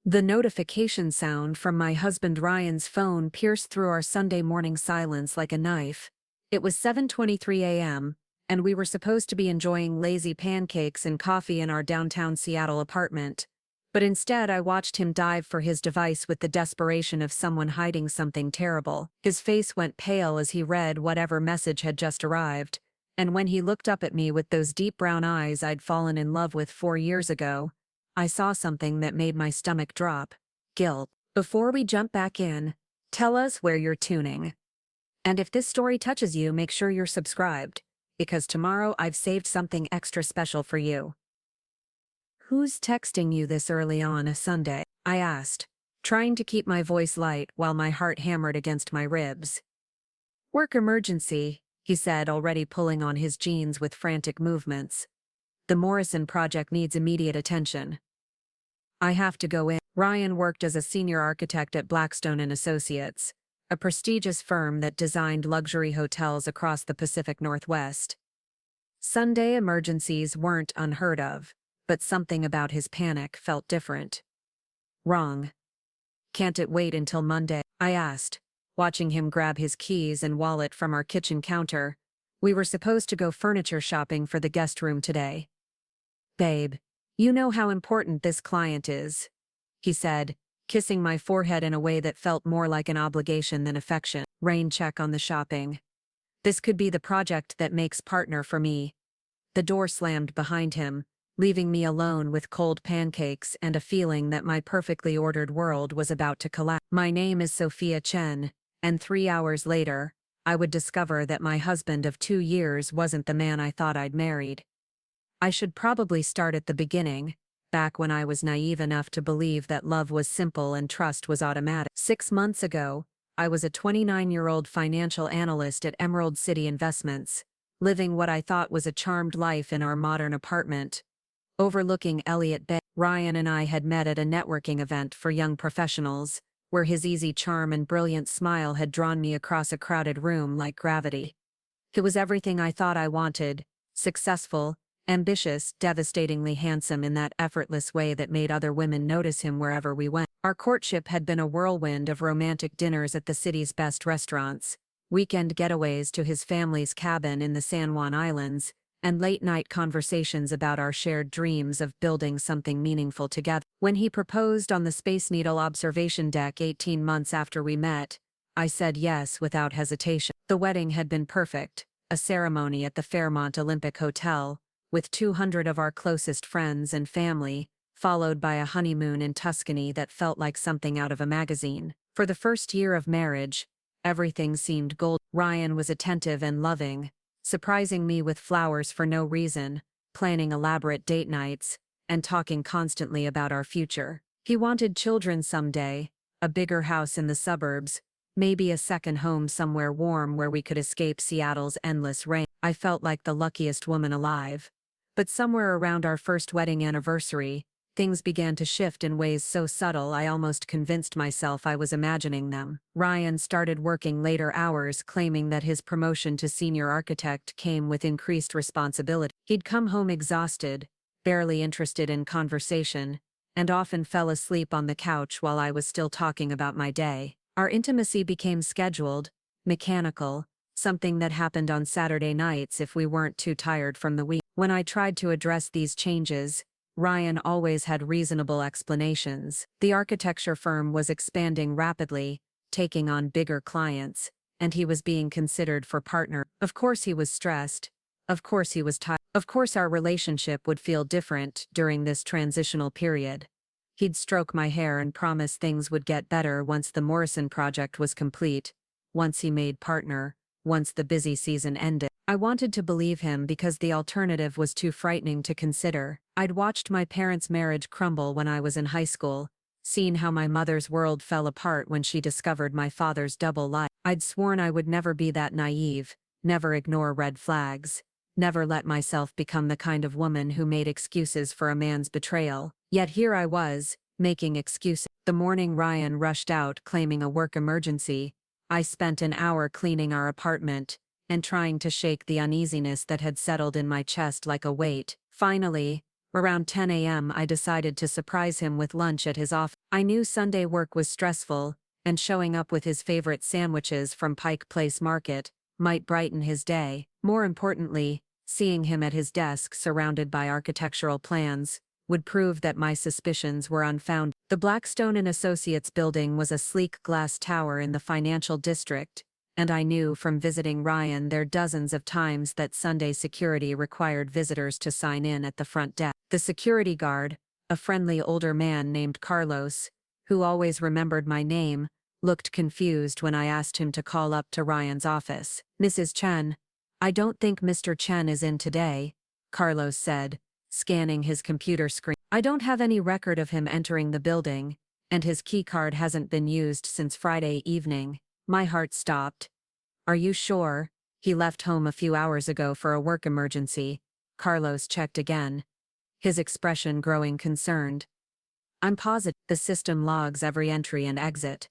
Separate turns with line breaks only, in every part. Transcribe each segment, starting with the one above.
The notification sound from my husband Ryan's phone pierced through our Sunday morning silence like a knife. It was 7:23 a.m., and we were supposed to be enjoying lazy pancakes and coffee in our downtown Seattle apartment. But instead I watched him dive for his device with the desperation of someone hiding something terrible. His face went pale as he read whatever message had just arrived, and when he looked up at me with those deep brown eyes I'd fallen in love with 4 years ago, I saw something that made my stomach drop. Guilt. Before we jump back in, tell us where you're tuning. And if this story touches you, make sure you're subscribed, because tomorrow I've saved something extra special for you. Who's texting you this early on a Sunday? I asked, trying to keep my voice light while my heart hammered against my ribs. Work emergency, he said, already pulling on his jeans with frantic movements. The Morrison project needs immediate attention. I have to go in. Ryan worked as a senior architect at Blackstone Associates, a prestigious firm that designed luxury hotels across the Pacific Northwest. Sunday emergencies weren't unheard of, but something about his panic felt different. Wrong. Can't it wait until Monday? I asked, watching him grab his keys and wallet from our kitchen counter. We were supposed to go furniture shopping for the guest room today. Babe, you know how important this client is, he said, kissing my forehead in a way that felt more like an obligation than affection. Rain check on the shopping. This could be the project that makes partner for me. The door slammed behind him, leaving me alone with cold pancakes and a feeling that my perfectly ordered world was about to collapse. My name is Sophia Chen, and 3 hours later, I would discover that my husband of 2 years wasn't the man I thought I'd married. I should probably start at the beginning, back when I was naive enough to believe that love was simple and trust was automatic. 6 months ago, I was a 29-year-old financial analyst at Emerald City Investments, living what I thought was a charmed life in our modern apartment, overlooking Elliott Bay. Ryan and I had met at a networking event for young professionals, where his easy charm and brilliant smile had drawn me across a crowded room like gravity. He was everything I thought I wanted: successful, ambitious, devastatingly handsome in that effortless way that made other women notice him wherever we went. Our courtship had been a whirlwind of romantic dinners at the city's best restaurants, weekend getaways to his family's cabin in the San Juan Islands, and late-night conversations about our shared dreams of building something meaningful together. When he proposed on the Space Needle observation deck 18 months after we met, I said yes without hesitation. The wedding had been perfect, a ceremony at the Fairmont Olympic Hotel, with 200 of our closest friends and family, followed by a honeymoon in Tuscany that felt like something out of a magazine. For the first year of marriage, everything seemed gold. Ryan was attentive and loving, surprising me with flowers for no reason, planning elaborate date nights, and talking constantly about our future. He wanted children someday, a bigger house in the suburbs, maybe a second home somewhere warm where we could escape Seattle's endless rain. I felt like the luckiest woman alive. But somewhere around our first wedding anniversary, things began to shift in ways so subtle I almost convinced myself I was imagining them. Ryan started working later hours, claiming that his promotion to senior architect came with increased responsibility. He'd come home exhausted, barely interested in conversation, and often fell asleep on the couch while I was still talking about my day. Our intimacy became scheduled, mechanical, something that happened on Saturday nights if we weren't too tired from the week. When I tried to address these changes, Ryan always had reasonable explanations. The architecture firm was expanding rapidly, taking on bigger clients, and he was being considered for partner. Of course he was stressed. Of course he was tired. Of course our relationship would feel different during this transitional period. He'd stroke my hair and promise things would get better once the Morrison project was complete, once he made partner, once the busy season ended. I wanted to believe him because the alternative was too frightening to consider. I'd watched my parents' marriage crumble when I was in high school, seen how my mother's world fell apart when she discovered my father's double life. I'd sworn I would never be that naive, never ignore red flags, never let myself become the kind of woman who made excuses for a man's betrayal. Yet here I was, making excuses. The morning Ryan rushed out claiming a work emergency, I spent an hour cleaning our apartment and trying to shake the uneasiness that had settled in my chest like a weight. Finally, Around 10 a.m., I decided to surprise him with lunch at his office. I knew Sunday work was stressful, and showing up with his favorite sandwiches from Pike Place Market might brighten his day. More importantly, seeing him at his desk surrounded by architectural plans would prove that my suspicions were unfounded. The Blackstone Associates building was a sleek glass tower in the financial district, and I knew from visiting Ryan there dozens of times that Sunday security required visitors to sign in at the front desk. The security guard, a friendly older man named Carlos, who always remembered my name, looked confused when I asked him to call up to Ryan's office. "Mrs. Chen, I don't think Mr. Chen is in today," Carlos said, scanning his computer screen. "I don't have any record of him entering the building, and his keycard hasn't been used since Friday evening." My heart stopped. "Are you sure? He left home a few hours ago for a work emergency." Carlos checked again, his expression growing concerned. "I'm positive the system logs every entry and exit.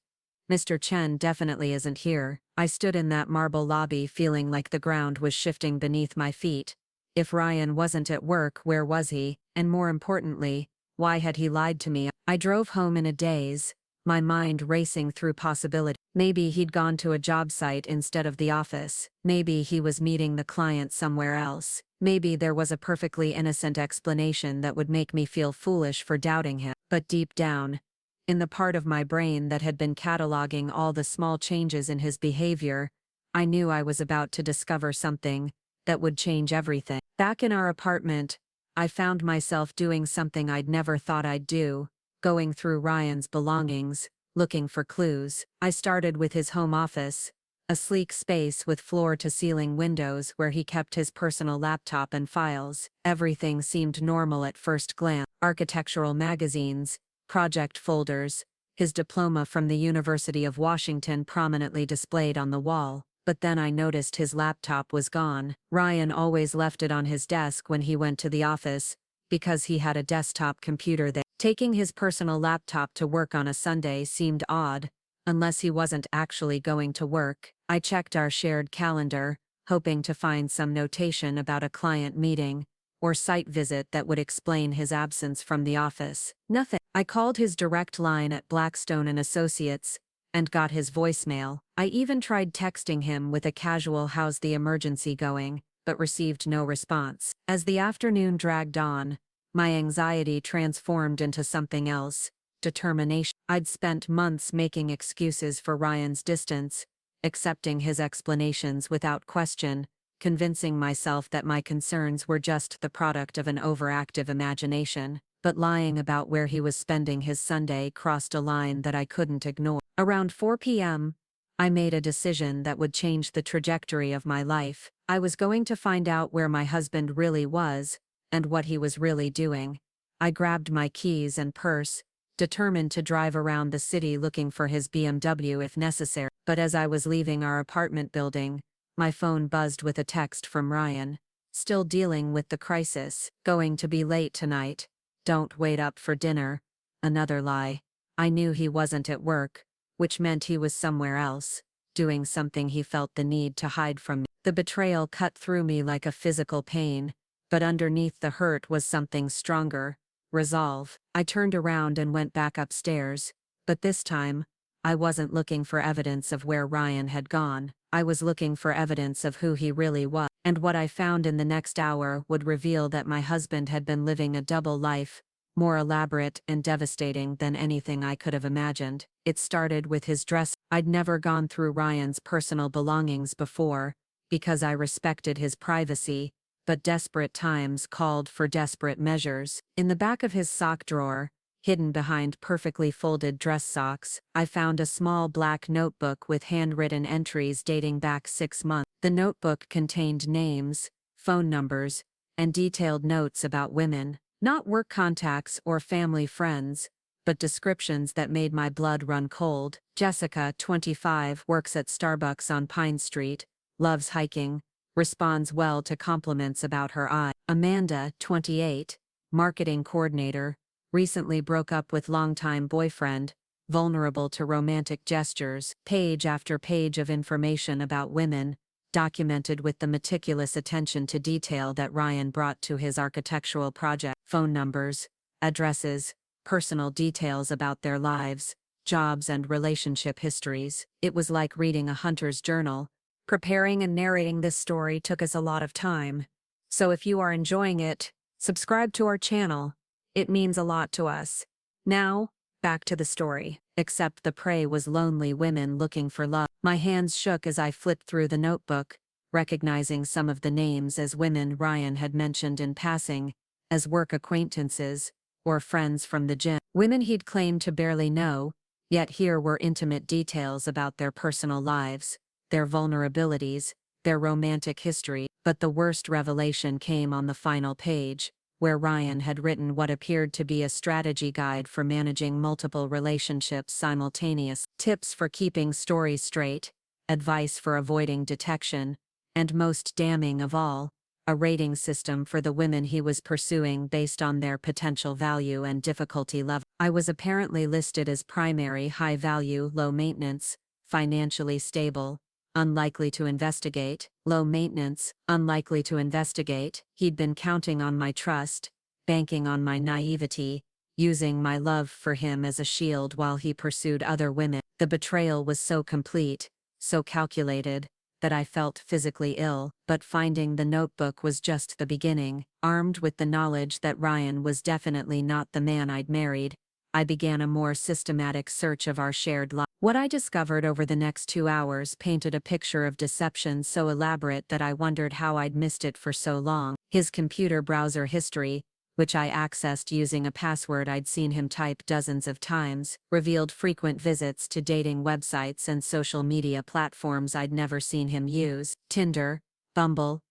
Mr. Chen definitely isn't here." I stood in that marble lobby feeling like the ground was shifting beneath my feet. If Ryan wasn't at work, where was he? And more importantly, why had he lied to me? I drove home in a daze, my mind racing through possibilities. Maybe he'd gone to a job site instead of the office. Maybe he was meeting the client somewhere else. Maybe there was a perfectly innocent explanation that would make me feel foolish for doubting him. But deep down, in the part of my brain that had been cataloging all the small changes in his behavior, I knew I was about to discover something that would change everything. Back in our apartment, I found myself doing something I'd never thought I'd do, going through Ryan's belongings, looking for clues. I started with his home office, a sleek space with floor-to-ceiling windows where he kept his personal laptop and files. Everything seemed normal at first glance. Architectural magazines, project folders, his diploma from the University of Washington prominently displayed on the wall. But then I noticed his laptop was gone. Ryan always left it on his desk when he went to the office, because he had a desktop computer there. Taking his personal laptop to work on a Sunday seemed odd, unless he wasn't actually going to work. I checked our shared calendar, hoping to find some notation about a client meeting or site visit that would explain his absence from the office. Nothing. I called his direct line at Blackstone Associates and got his voicemail. I even tried texting him with a casual "how's the emergency going," but received no response. As the afternoon dragged on, my anxiety transformed into something else: determination. I'd spent months making excuses for Ryan's distance, accepting his explanations without question, convincing myself that my concerns were just the product of an overactive imagination. But lying about where he was spending his Sunday crossed a line that I couldn't ignore. Around 4 p.m., I made a decision that would change the trajectory of my life. I was going to find out where my husband really was, and what he was really doing. I grabbed my keys and purse, determined to drive around the city looking for his BMW if necessary. But as I was leaving our apartment building, my phone buzzed with a text from Ryan. "Still dealing with the crisis. Going to be late tonight. Don't wait up for dinner." Another lie. I knew he wasn't at work, which meant he was somewhere else, doing something he felt the need to hide from me. The betrayal cut through me like a physical pain, but underneath the hurt was something stronger: resolve. I turned around and went back upstairs, but this time, I wasn't looking for evidence of where Ryan had gone. I was looking for evidence of who he really was. And what I found in the next hour would reveal that my husband had been living a double life, more elaborate and devastating than anything I could have imagined. It started with his dress. I'd never gone through Ryan's personal belongings before, because I respected his privacy, but desperate times called for desperate measures. In the back of his sock drawer, hidden behind perfectly folded dress socks, I found a small black notebook with handwritten entries dating back 6 months. The notebook contained names, phone numbers, and detailed notes about women. Not work contacts or family friends, but descriptions that made my blood run cold. Jessica, 25, works at Starbucks on Pine Street, loves hiking, responds well to compliments about her eye. Amanda, 28, marketing coordinator, recently broke up with longtime boyfriend, vulnerable to romantic gestures. Page after page of information about women, documented with the meticulous attention to detail that Ryan brought to his architectural project. Phone numbers, addresses, personal details about their lives, jobs and relationship histories. It was like reading a hunter's journal. Preparing and narrating this story took us a lot of time. So if you are enjoying it, subscribe to our channel. It means a lot to us. Now, back to the story. Except the prey was lonely women looking for love. My hands shook as I flipped through the notebook, recognizing some of the names as women Ryan had mentioned in passing, as work acquaintances, or friends from the gym. Women he'd claimed to barely know, yet here were intimate details about their personal lives, their vulnerabilities, their romantic history. But the worst revelation came on the final page, where Ryan had written what appeared to be a strategy guide for managing multiple relationships simultaneously, tips for keeping stories straight, advice for avoiding detection, and most damning of all, a rating system for the women he was pursuing based on their potential value and difficulty level. I was apparently listed as primary, high value, low maintenance, financially stable, unlikely to investigate, low maintenance, unlikely to investigate. He'd been counting on my trust, banking on my naivety, using my love for him as a shield while he pursued other women. The betrayal was so complete, so calculated, that I felt physically ill. But finding the notebook was just the beginning. Armed with the knowledge that Ryan was definitely not the man I'd married, I began a more systematic search of our shared life. What I discovered over the next 2 hours painted a picture of deception so elaborate that I wondered how I'd missed it for so long. His computer browser history, which I accessed using a password I'd seen him type dozens of times, revealed frequent visits to dating websites and social media platforms I'd never seen him use: Tinder, Bumble,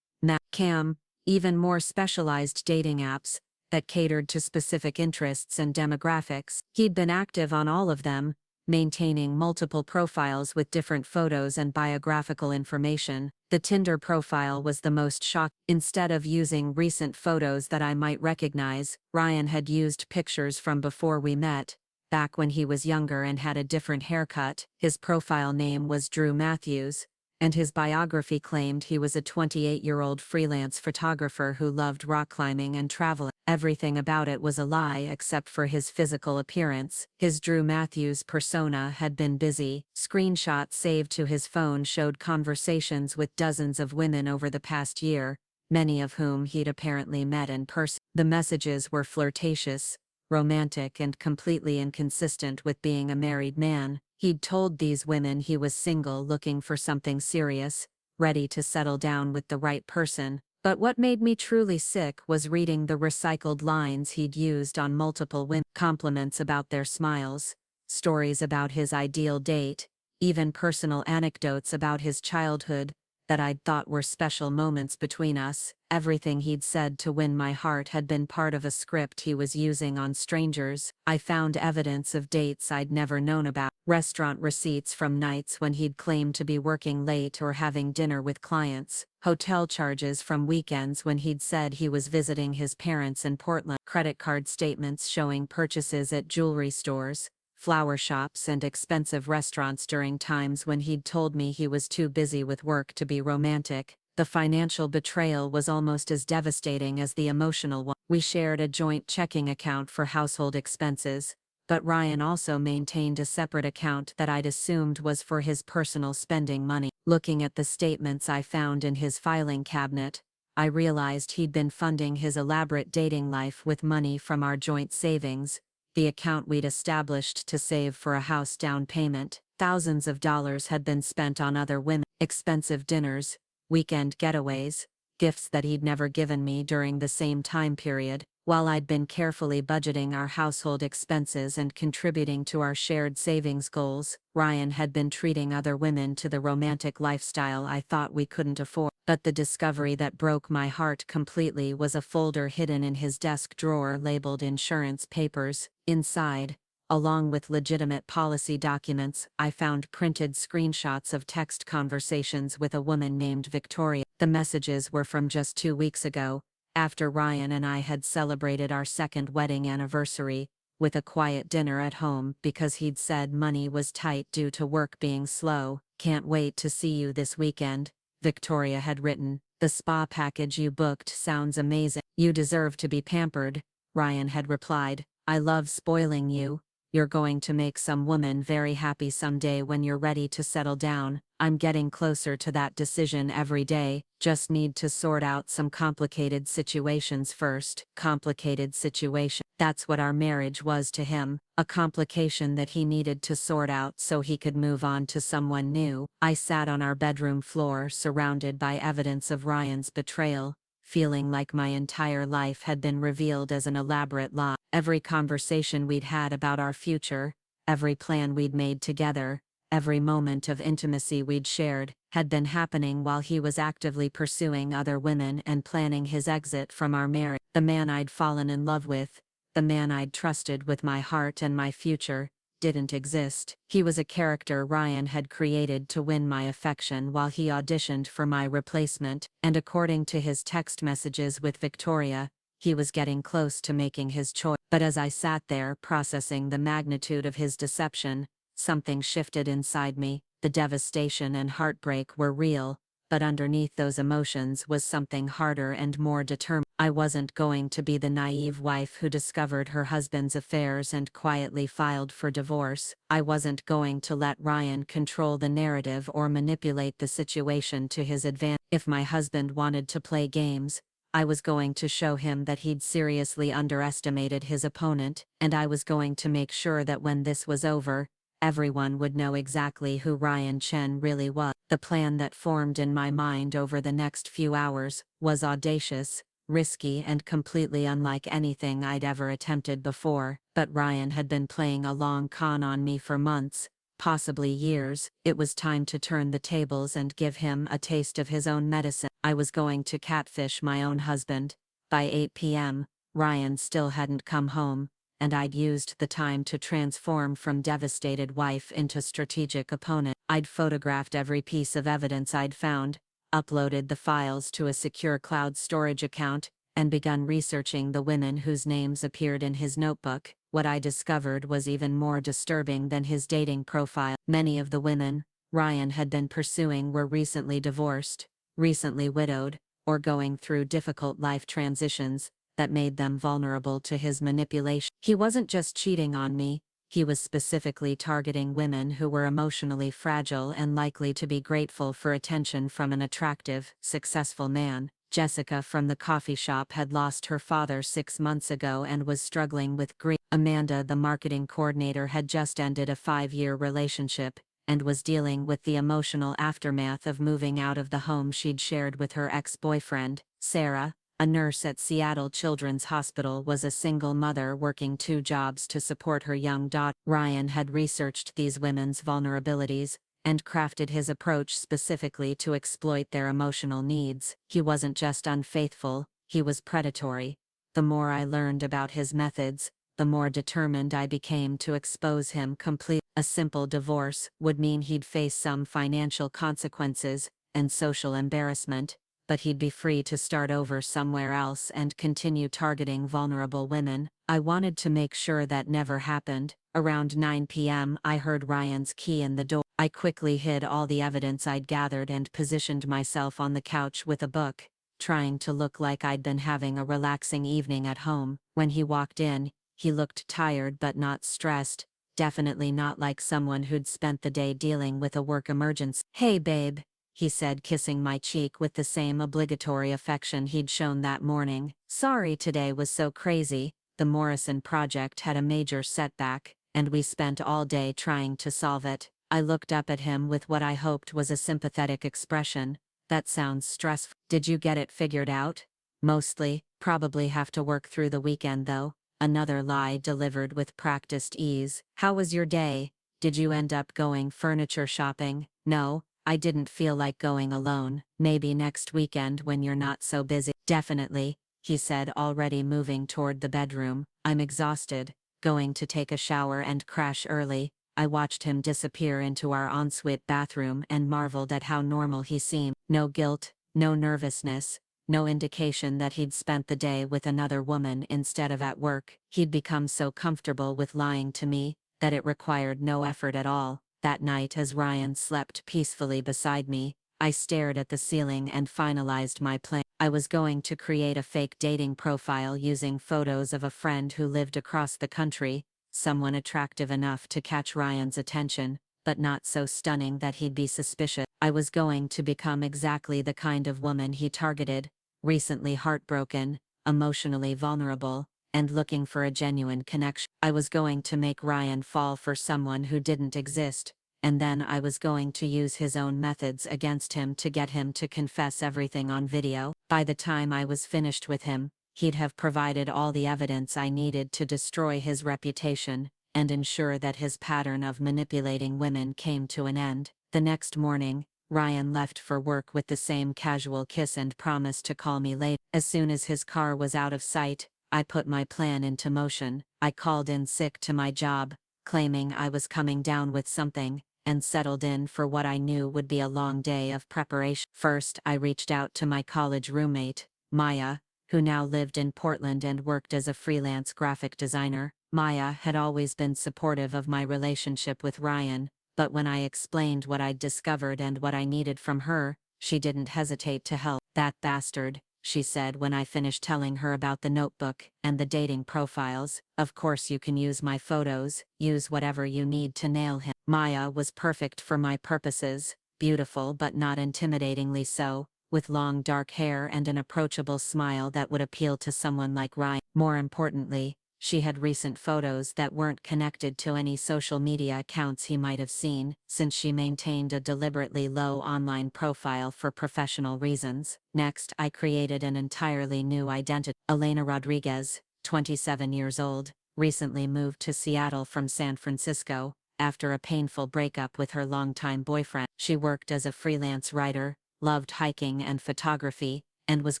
Cam, even more specialized dating apps that catered to specific interests and demographics. He'd been active on all of them, maintaining multiple profiles with different photos and biographical information. The Tinder profile was the most shocking. Instead of using recent photos that I might recognize, Ryan had used pictures from before we met, back when he was younger and had a different haircut. His profile name was Drew Matthews, and his biography claimed he was a 28-year-old freelance photographer who loved rock climbing and traveling. Everything about it was a lie except for his physical appearance. His Drew Matthews persona had been busy. Screenshots saved to his phone showed conversations with dozens of women over the past year, many of whom he'd apparently met in person. The messages were flirtatious, romantic, and completely inconsistent with being a married man. He'd told these women he was single, looking for something serious, ready to settle down with the right person. But what made me truly sick was reading the recycled lines he'd used on multiple women. Compliments about their smiles, stories about his ideal date, even personal anecdotes about his childhood that I'd thought were special moments between us. Everything he'd said to win my heart had been part of a script he was using on strangers. I found evidence of dates I'd never known about, restaurant receipts from nights when he'd claimed to be working late or having dinner with clients, hotel charges from weekends when he'd said he was visiting his parents in Portland, credit card statements showing purchases at jewelry stores, flower shops, and expensive restaurants during times when he'd told me he was too busy with work to be romantic. The financial betrayal was almost as devastating as the emotional one. We shared a joint checking account for household expenses, but Ryan also maintained a separate account that I'd assumed was for his personal spending money. Looking at the statements I found in his filing cabinet, I realized he'd been funding his elaborate dating life with money from our joint savings, the account we'd established to save for a house down payment. Thousands of dollars had been spent on other women, expensive dinners, weekend getaways, gifts that he'd never given me during the same time period. While I'd been carefully budgeting our household expenses and contributing to our shared savings goals, Ryan had been treating other women to the romantic lifestyle I thought we couldn't afford. But the discovery that broke my heart completely was a folder hidden in his desk drawer labeled insurance papers. Inside, along with legitimate policy documents, I found printed screenshots of text conversations with a woman named Victoria. The messages were from just 2 weeks ago, after Ryan and I had celebrated our second wedding anniversary, with a quiet dinner at home because he'd said money was tight due to work being slow. "Can't wait to see you this weekend," Victoria had written. The spa package you booked sounds amazing. You deserve to be pampered, Ryan had replied. I love spoiling you. You're going to make some woman very happy someday when you're ready to settle down. I'm getting closer to that decision every day, just need to sort out some complicated situations first. Complicated situation. That's what our marriage was to him, a complication that he needed to sort out so he could move on to someone new. I sat on our bedroom floor surrounded by evidence of Ryan's betrayal, feeling like my entire life had been revealed as an elaborate lie. Every conversation we'd had about our future, every plan we'd made together, every moment of intimacy we'd shared, had been happening while he was actively pursuing other women and planning his exit from our marriage. The man I'd fallen in love with, the man I'd trusted with my heart and my future, didn't exist. He was a character Ryan had created to win my affection while he auditioned for my replacement, and according to his text messages with Victoria, he was getting close to making his choice. But as I sat there processing the magnitude of his deception, something shifted inside me. The devastation and heartbreak were real, but underneath those emotions was something harder and more determined. I wasn't going to be the naive wife who discovered her husband's affairs and quietly filed for divorce. I wasn't going to let Ryan control the narrative or manipulate the situation to his advantage. If my husband wanted to play games, I was going to show him that he'd seriously underestimated his opponent, and I was going to make sure that when this was over, everyone would know exactly who Ryan Chen really was. The plan that formed in my mind over the next few hours was audacious, risky, and completely unlike anything I'd ever attempted before, but Ryan had been playing a long con on me for months, possibly years. It was time to turn the tables and give him a taste of his own medicine. I was going to catfish my own husband. By 8 p.m., Ryan still hadn't come home, and I'd used the time to transform from devastated wife into strategic opponent. I'd photographed every piece of evidence I'd found, uploaded the files to a secure cloud storage account, and begun researching the women whose names appeared in his notebook. What I discovered was even more disturbing than his dating profile. Many of the women Ryan had been pursuing were recently divorced, recently widowed, or going through difficult life transitions that made them vulnerable to his manipulation. He wasn't just cheating on me, he was specifically targeting women who were emotionally fragile and likely to be grateful for attention from an attractive, successful man. Jessica from the coffee shop had lost her father 6 months ago and was struggling with grief. Amanda, the marketing coordinator, had just ended a 5-year relationship and was dealing with the emotional aftermath of moving out of the home she'd shared with her ex-boyfriend. Sarah, a nurse at Seattle Children's Hospital, was a single mother working 2 jobs to support her young daughter. Ryan had researched these women's vulnerabilities and crafted his approach specifically to exploit their emotional needs. He wasn't just unfaithful, he was predatory. The more I learned about his methods, the more determined I became to expose him completely. A simple divorce would mean he'd face some financial consequences and social embarrassment, but he'd be free to start over somewhere else and continue targeting vulnerable women. I wanted to make sure that never happened. Around 9 p.m., I heard Ryan's key in the door. I quickly hid all the evidence I'd gathered and positioned myself on the couch with a book, trying to look like I'd been having a relaxing evening at home. When he walked in, he looked tired but not stressed, definitely not like someone who'd spent the day dealing with a work emergency. "Hey babe," he said, kissing my cheek with the same obligatory affection he'd shown that morning. "Sorry today was so crazy. The Morrison project had a major setback, and we spent all day trying to solve it." I looked up at him with what I hoped was a sympathetic expression. "That sounds stressful. Did you get it figured out?" "Mostly, probably have to work through the weekend though." Another lie delivered with practiced ease. "How was your day? Did you end up going furniture shopping?" "No, I didn't feel like going alone. Maybe next weekend when you're not so busy." "Definitely," he said, already moving toward the bedroom. "I'm exhausted, going to take a shower and crash early." I watched him disappear into our ensuite bathroom and marveled at how normal he seemed. No guilt, no nervousness, no indication that he'd spent the day with another woman instead of at work. He'd become so comfortable with lying to me that it required no effort at all. That night, as Ryan slept peacefully beside me, I stared at the ceiling and finalized my plan. I was going to create a fake dating profile using photos of a friend who lived across the country, someone attractive enough to catch Ryan's attention, but not so stunning that he'd be suspicious. I was going to become exactly the kind of woman he targeted, recently heartbroken, emotionally vulnerable, and looking for a genuine connection. I was going to make Ryan fall for someone who didn't exist, and then I was going to use his own methods against him to get him to confess everything on video. By the time I was finished with him, he'd have provided all the evidence I needed to destroy his reputation and ensure that his pattern of manipulating women came to an end. The next morning, Ryan left for work with the same casual kiss and promised to call me later. As soon as his car was out of sight, I put my plan into motion. I called in sick to my job, claiming I was coming down with something, and settled in for what I knew would be a long day of preparation. First, I reached out to my college roommate, Maya, who now lived in Portland and worked as a freelance graphic designer. Maya had always been supportive of my relationship with Ryan, but when I explained what I'd discovered and what I needed from her, she didn't hesitate to help. "That bastard," she said when I finished telling her about the notebook and the dating profiles. "Of course you can use my photos, use whatever you need to nail him." Maya was perfect for my purposes, beautiful but not intimidatingly so, with long dark hair and an approachable smile that would appeal to someone like Ryan. More importantly, she had recent photos that weren't connected to any social media accounts he might have seen, since she maintained a deliberately low online profile for professional reasons. Next, I created an entirely new identity. Elena Rodriguez, 27 years old, recently moved to Seattle from San Francisco, after a painful breakup with her longtime boyfriend. She worked as a freelance writer, loved hiking and photography, and was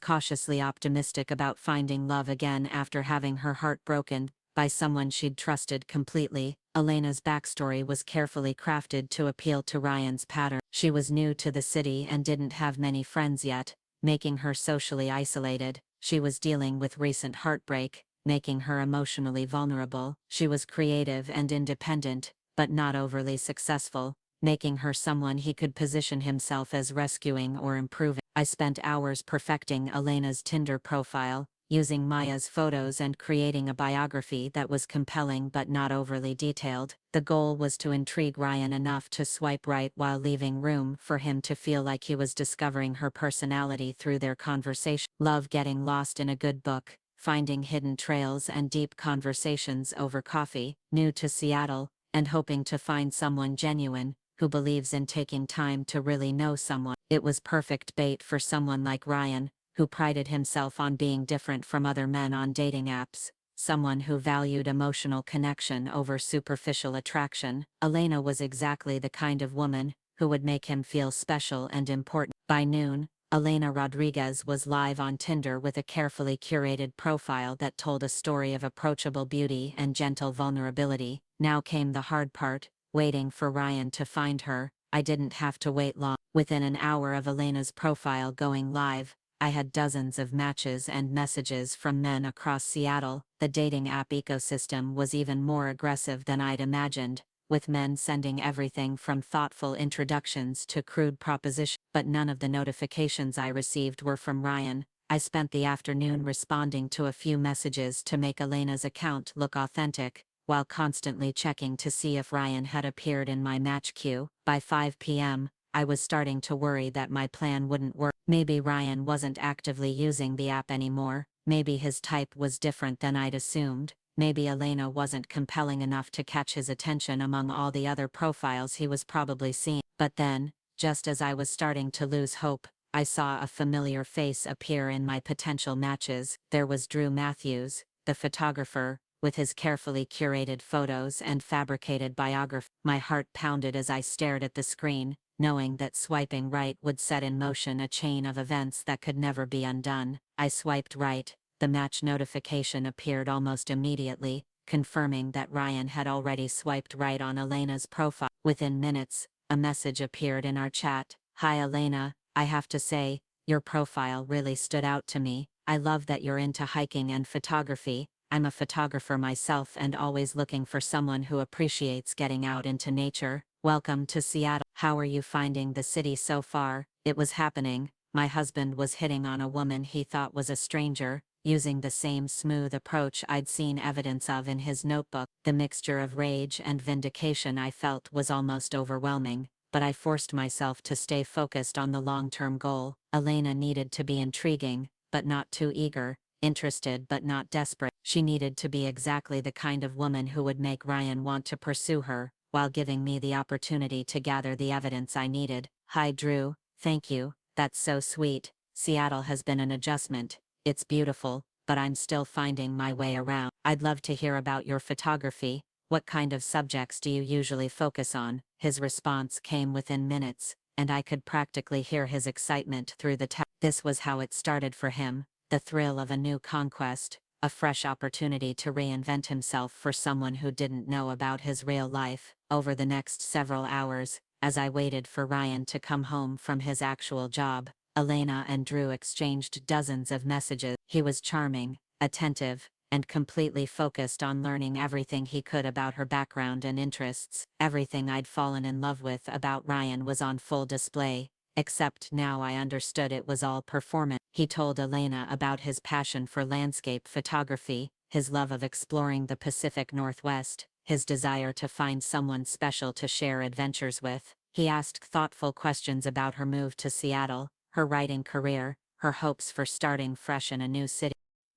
cautiously optimistic about finding love again after having her heart broken by someone she'd trusted completely. Elena's backstory was carefully crafted to appeal to Ryan's pattern. She was new to the city and didn't have many friends yet, making her socially isolated. She was dealing with recent heartbreak, making her emotionally vulnerable. She was creative and independent, but not overly successful, making her someone he could position himself as rescuing or improving. I spent hours perfecting Elena's Tinder profile, using Maya's photos and creating a biography that was compelling but not overly detailed. The goal was to intrigue Ryan enough to swipe right while leaving room for him to feel like he was discovering her personality through their conversation. Love getting lost in a good book, finding hidden trails and deep conversations over coffee, new to Seattle, and hoping to find someone genuine, who believes in taking time to really know someone. It was perfect bait for someone like Ryan, who prided himself on being different from other men on dating apps, someone who valued emotional connection over superficial attraction. Elena was exactly the kind of woman who would make him feel special and important. By noon, Elena Rodriguez was live on Tinder with a carefully curated profile that told a story of approachable beauty and gentle vulnerability. Now came the hard part, waiting for Ryan to find her. I didn't have to wait long. Within an hour of Elena's profile going live, I had dozens of matches and messages from men across Seattle. The dating app ecosystem was even more aggressive than I'd imagined, with men sending everything from thoughtful introductions to crude propositions. But none of the notifications I received were from Ryan. I spent the afternoon responding to a few messages to make Elena's account look authentic, while constantly checking to see if Ryan had appeared in my match queue. By 5 p.m., I was starting to worry that my plan wouldn't work. Maybe Ryan wasn't actively using the app anymore, maybe his type was different than I'd assumed, maybe Elena wasn't compelling enough to catch his attention among all the other profiles he was probably seeing. But then, just as I was starting to lose hope, I saw a familiar face appear in my potential matches. There was Drew Matthews, the photographer, with his carefully curated photos and fabricated biography. My heart pounded as I stared at the screen, knowing that swiping right would set in motion a chain of events that could never be undone. I swiped right. The match notification appeared almost immediately, confirming that Ryan had already swiped right on Elena's profile. Within minutes, a message appeared in our chat. "Hi Elena, I have to say, your profile really stood out to me. I love that you're into hiking and photography. I'm a photographer myself and always looking for someone who appreciates getting out into nature. Welcome to Seattle. How are you finding the city so far? It was happening. My husband was hitting on a woman he thought was a stranger, using the same smooth approach I'd seen evidence of in his notebook. The mixture of rage and vindication I felt was almost overwhelming, but I forced myself to stay focused on the long-term goal. Elena needed to be intriguing, but not too eager, interested but not desperate. She needed to be exactly the kind of woman who would make Ryan want to pursue her, while giving me the opportunity to gather the evidence I needed. Hi Drew, thank you, that's so sweet. Seattle has been an adjustment. It's beautiful, but I'm still finding my way around. I'd love to hear about your photography. What kind of subjects do you usually focus on? His response came within minutes, and I could practically hear his excitement through the text. This was how it started for him, the thrill of a new conquest, a fresh opportunity to reinvent himself for someone who didn't know about his real life. Over the next several hours, as I waited for Ryan to come home from his actual job, Elena and Drew exchanged dozens of messages. He was charming, attentive, and completely focused on learning everything he could about her background and interests. Everything I'd fallen in love with about Ryan was on full display, except now I understood it was all performance. He told Elena about his passion for landscape photography, his love of exploring the Pacific Northwest, his desire to find someone special to share adventures with. He asked thoughtful questions about her move to Seattle, her writing career, her hopes for starting fresh in a new city.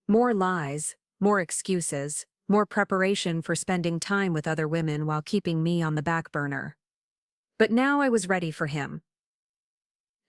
More lies, more excuses, more preparation for spending time with other women while keeping me on the back burner. But now I was ready for him.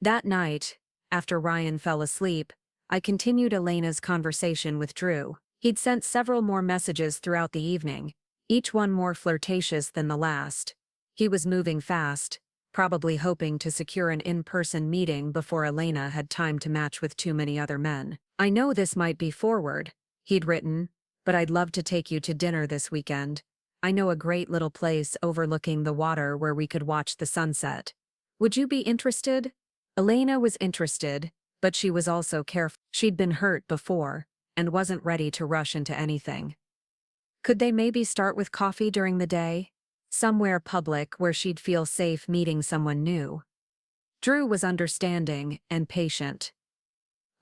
That night, after Ryan fell asleep, I continued Elena's conversation with Drew. He'd sent several more messages throughout the evening, each one more flirtatious than the last. He was moving fast, probably hoping to secure an in-person meeting before Elena had time to match with too many other men. I know this might be forward, he'd written, but I'd love to take you to dinner this weekend. I know a great little place overlooking the water where we could watch the sunset. Would you be interested? Elena was interested, but she was also careful. She'd been hurt before, and wasn't ready to rush into anything. Could they maybe start with coffee during the day? Somewhere public where she'd feel safe meeting someone new. Drew was understanding and patient.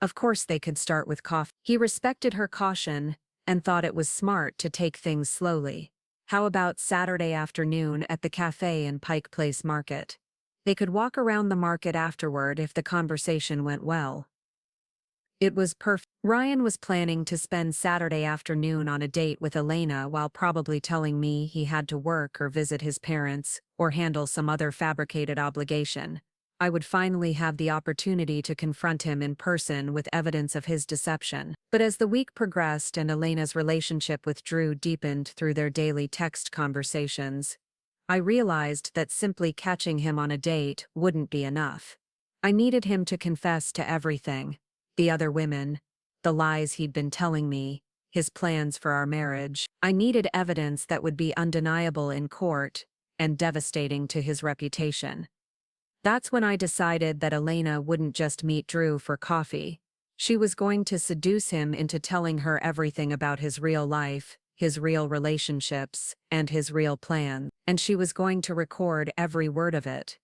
Of course they could start with coffee. He respected her caution and thought it was smart to take things slowly. How about Saturday afternoon at the cafe in Pike Place Market? They could walk around the market afterward if the conversation went well. It was perfect. Ryan was planning to spend Saturday afternoon on a date with Elena while probably telling me he had to work or visit his parents or handle some other fabricated obligation. I would finally have the opportunity to confront him in person with evidence of his deception. But as the week progressed and Elena's relationship with Drew deepened through their daily text conversations, I realized that simply catching him on a date wouldn't be enough. I needed him to confess to everything. The other women, the lies he'd been telling me, his plans for our marriage. I needed evidence that would be undeniable in court and devastating to his reputation. That's when I decided that Elena wouldn't just meet Drew for coffee. She was going to seduce him into telling her everything about his real life, his real relationships, and his real plan, and she was going to record every word of it.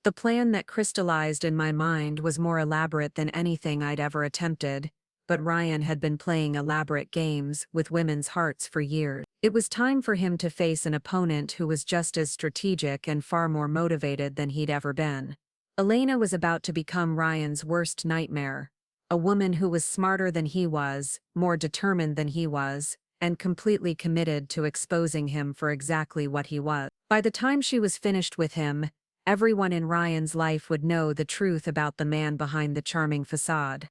The plan that crystallized in my mind was more elaborate than anything I'd ever attempted, but Ryan had been playing elaborate games with women's hearts for years. It was time for him to face an opponent who was just as strategic and far more motivated than he'd ever been. Elena was about to become Ryan's worst nightmare, a woman who was smarter than he was, more determined than he was, and completely committed to exposing him for exactly what he was. By the time she was finished with him, everyone in Ryan's life would know the truth about the man behind the charming facade.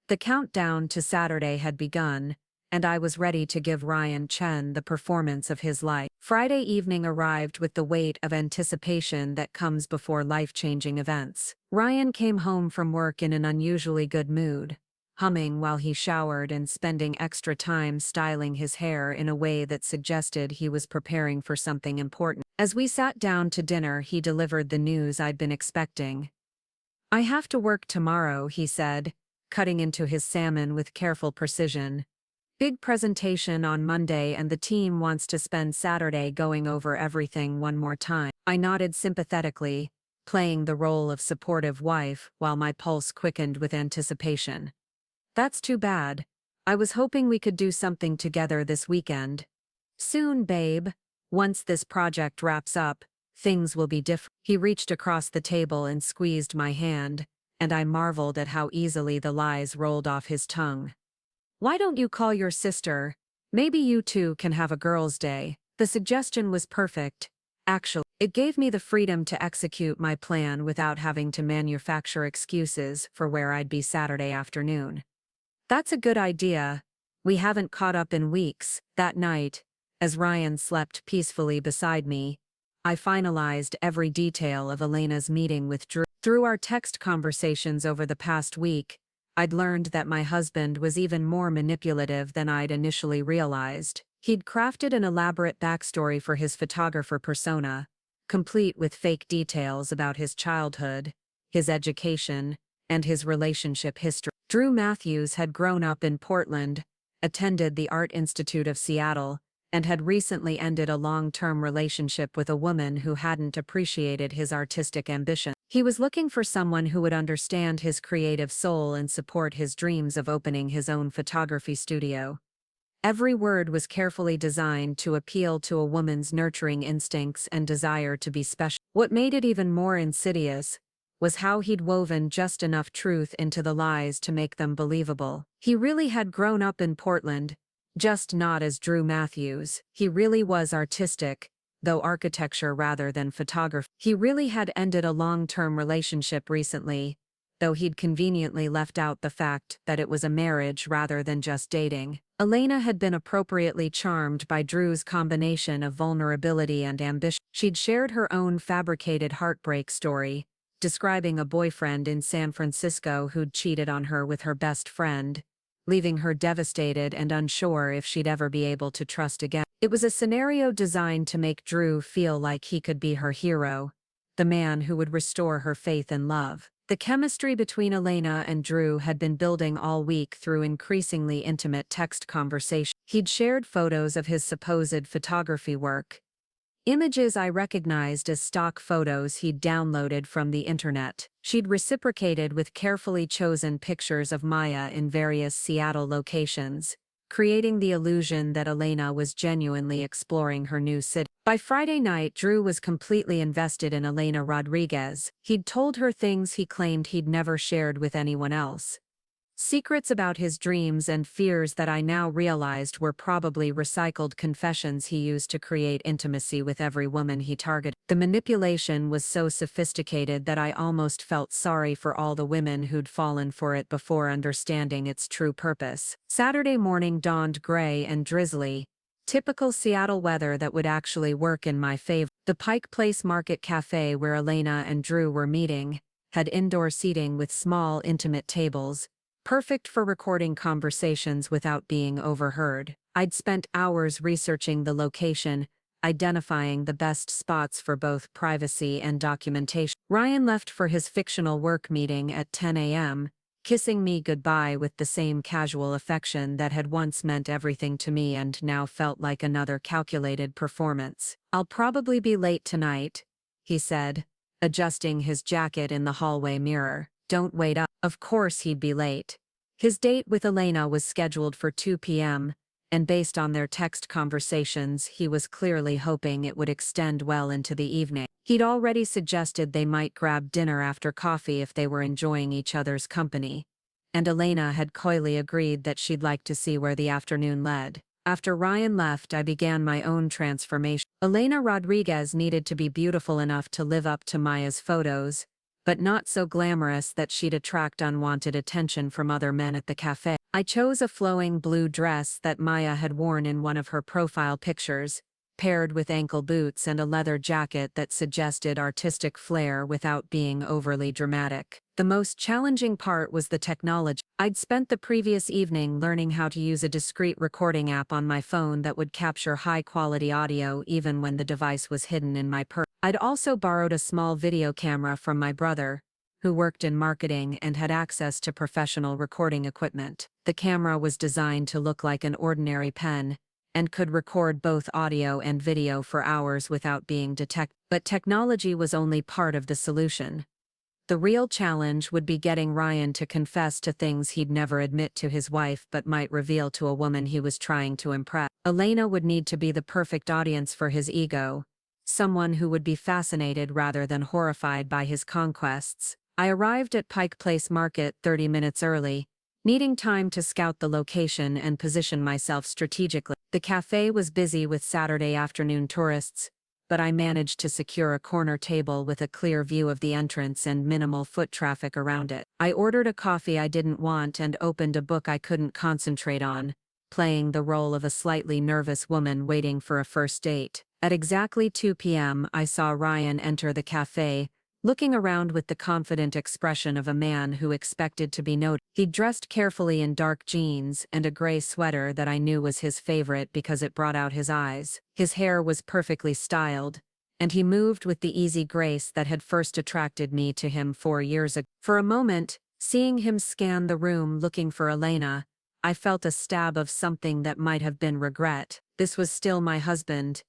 The countdown to Saturday had begun, and I was ready to give Ryan Chen the performance of his life. Friday evening arrived with the weight of anticipation that comes before life-changing events. Ryan came home from work in an unusually good mood, humming while he showered and spending extra time styling his hair in a way that suggested he was preparing for something important. As we sat down to dinner, he delivered the news I'd been expecting. "I have to work tomorrow," he said, cutting into his salmon with careful precision. "Big presentation on Monday and the team wants to spend Saturday going over everything one more time." I nodded sympathetically, playing the role of supportive wife while my pulse quickened with anticipation. That's too bad. I was hoping we could do something together this weekend. Soon, babe. Once this project wraps up, things will be different. He reached across the table and squeezed my hand, and I marveled at how easily the lies rolled off his tongue. Why don't you call your sister? Maybe you two can have a girls' day. The suggestion was perfect. Actually, it gave me the freedom to execute my plan without having to manufacture excuses for where I'd be Saturday afternoon. That's a good idea. We haven't caught up in weeks. That night, as Ryan slept peacefully beside me, I finalized every detail of Elena's meeting with Drew. Through our text conversations over the past week, I'd learned that my husband was even more manipulative than I'd initially realized. He'd crafted an elaborate backstory for his photographer persona, complete with fake details about his childhood, his education, and his relationship history. Drew Matthews had grown up in Portland, attended the Art Institute of Seattle, and had recently ended a long-term relationship with a woman who hadn't appreciated his artistic ambition. He was looking for someone who would understand his creative soul and support his dreams of opening his own photography studio. Every word was carefully designed to appeal to a woman's nurturing instincts and desire to be special. What made it even more insidious was how he'd woven just enough truth into the lies to make them believable. He really had grown up in Portland, just not as Drew Matthews. He really was artistic, though architecture rather than photography. He really had ended a long-term relationship recently, though he'd conveniently left out the fact that it was a marriage rather than just dating. Elena had been appropriately charmed by Drew's combination of vulnerability and ambition. She'd shared her own fabricated heartbreak story, describing a boyfriend in San Francisco who'd cheated on her with her best friend, leaving her devastated and unsure if she'd ever be able to trust again. It was a scenario designed to make Drew feel like he could be her hero, the man who would restore her faith and love. The chemistry between Elena and Drew had been building all week through increasingly intimate text conversation. He'd shared photos of his supposed photography work, images I recognized as stock photos he'd downloaded from the internet. She'd reciprocated with carefully chosen pictures of Maya in various Seattle locations, creating the illusion that Elena was genuinely exploring her new city. By Friday night, Drew was completely invested in Elena Rodriguez. He'd told her things he claimed he'd never shared with anyone else. Secrets about his dreams and fears that I now realized were probably recycled confessions he used to create intimacy with every woman he targeted. The manipulation was so sophisticated that I almost felt sorry for all the women who'd fallen for it before understanding its true purpose. Saturday morning dawned gray and drizzly, typical Seattle weather that would actually work in my favor. The Pike Place Market Cafe where Elena and Drew were meeting had indoor seating with small, intimate tables, perfect for recording conversations without being overheard. I'd spent hours researching the location, identifying the best spots for both privacy and documentation. Ryan left for his fictional work meeting at 10 a.m., kissing me goodbye with the same casual affection that had once meant everything to me and now felt like another calculated performance. "I'll probably be late tonight," he said, adjusting his jacket in the hallway mirror. "Don't wait up." Of course he'd be late. His date with Elena was scheduled for 2 p.m., and based on their text conversations, he was clearly hoping it would extend well into the evening. He'd already suggested they might grab dinner after coffee if they were enjoying each other's company, and Elena had coyly agreed that she'd like to see where the afternoon led. After Ryan left, I began my own transformation. Elena Rodriguez needed to be beautiful enough to live up to Maya's photos, but not so glamorous that she'd attract unwanted attention from other men at the cafe. I chose a flowing blue dress that Maya had worn in one of her profile pictures, paired with ankle boots and a leather jacket that suggested artistic flair without being overly dramatic. The most challenging part was the technology. I'd spent the previous evening learning how to use a discreet recording app on my phone that would capture high-quality audio even when the device was hidden in my purse. I'd also borrowed a small video camera from my brother, who worked in marketing and had access to professional recording equipment. The camera was designed to look like an ordinary pen, and could record both audio and video for hours without being detected. But technology was only part of the solution. The real challenge would be getting Ryan to confess to things he'd never admit to his wife but might reveal to a woman he was trying to impress. Elena would need to be the perfect audience for his ego, someone who would be fascinated rather than horrified by his conquests. I arrived at Pike Place Market 30 minutes early, needing time to scout the location and position myself strategically. The cafe was busy with Saturday afternoon tourists, but I managed to secure a corner table with a clear view of the entrance and minimal foot traffic around it. I ordered a coffee I didn't want and opened a book I couldn't concentrate on, playing the role of a slightly nervous woman waiting for a first date. At exactly 2 p.m., I saw Ryan enter the cafe, looking around with the confident expression of a man who expected to be noticed. He dressed carefully in dark jeans and a gray sweater that I knew was his favorite because it brought out his eyes. His hair was perfectly styled, and he moved with the easy grace that had first attracted me to him 4 years ago. For a moment, seeing him scan the room looking for Elena, I felt a stab of something that might have been regret. This was still my husband,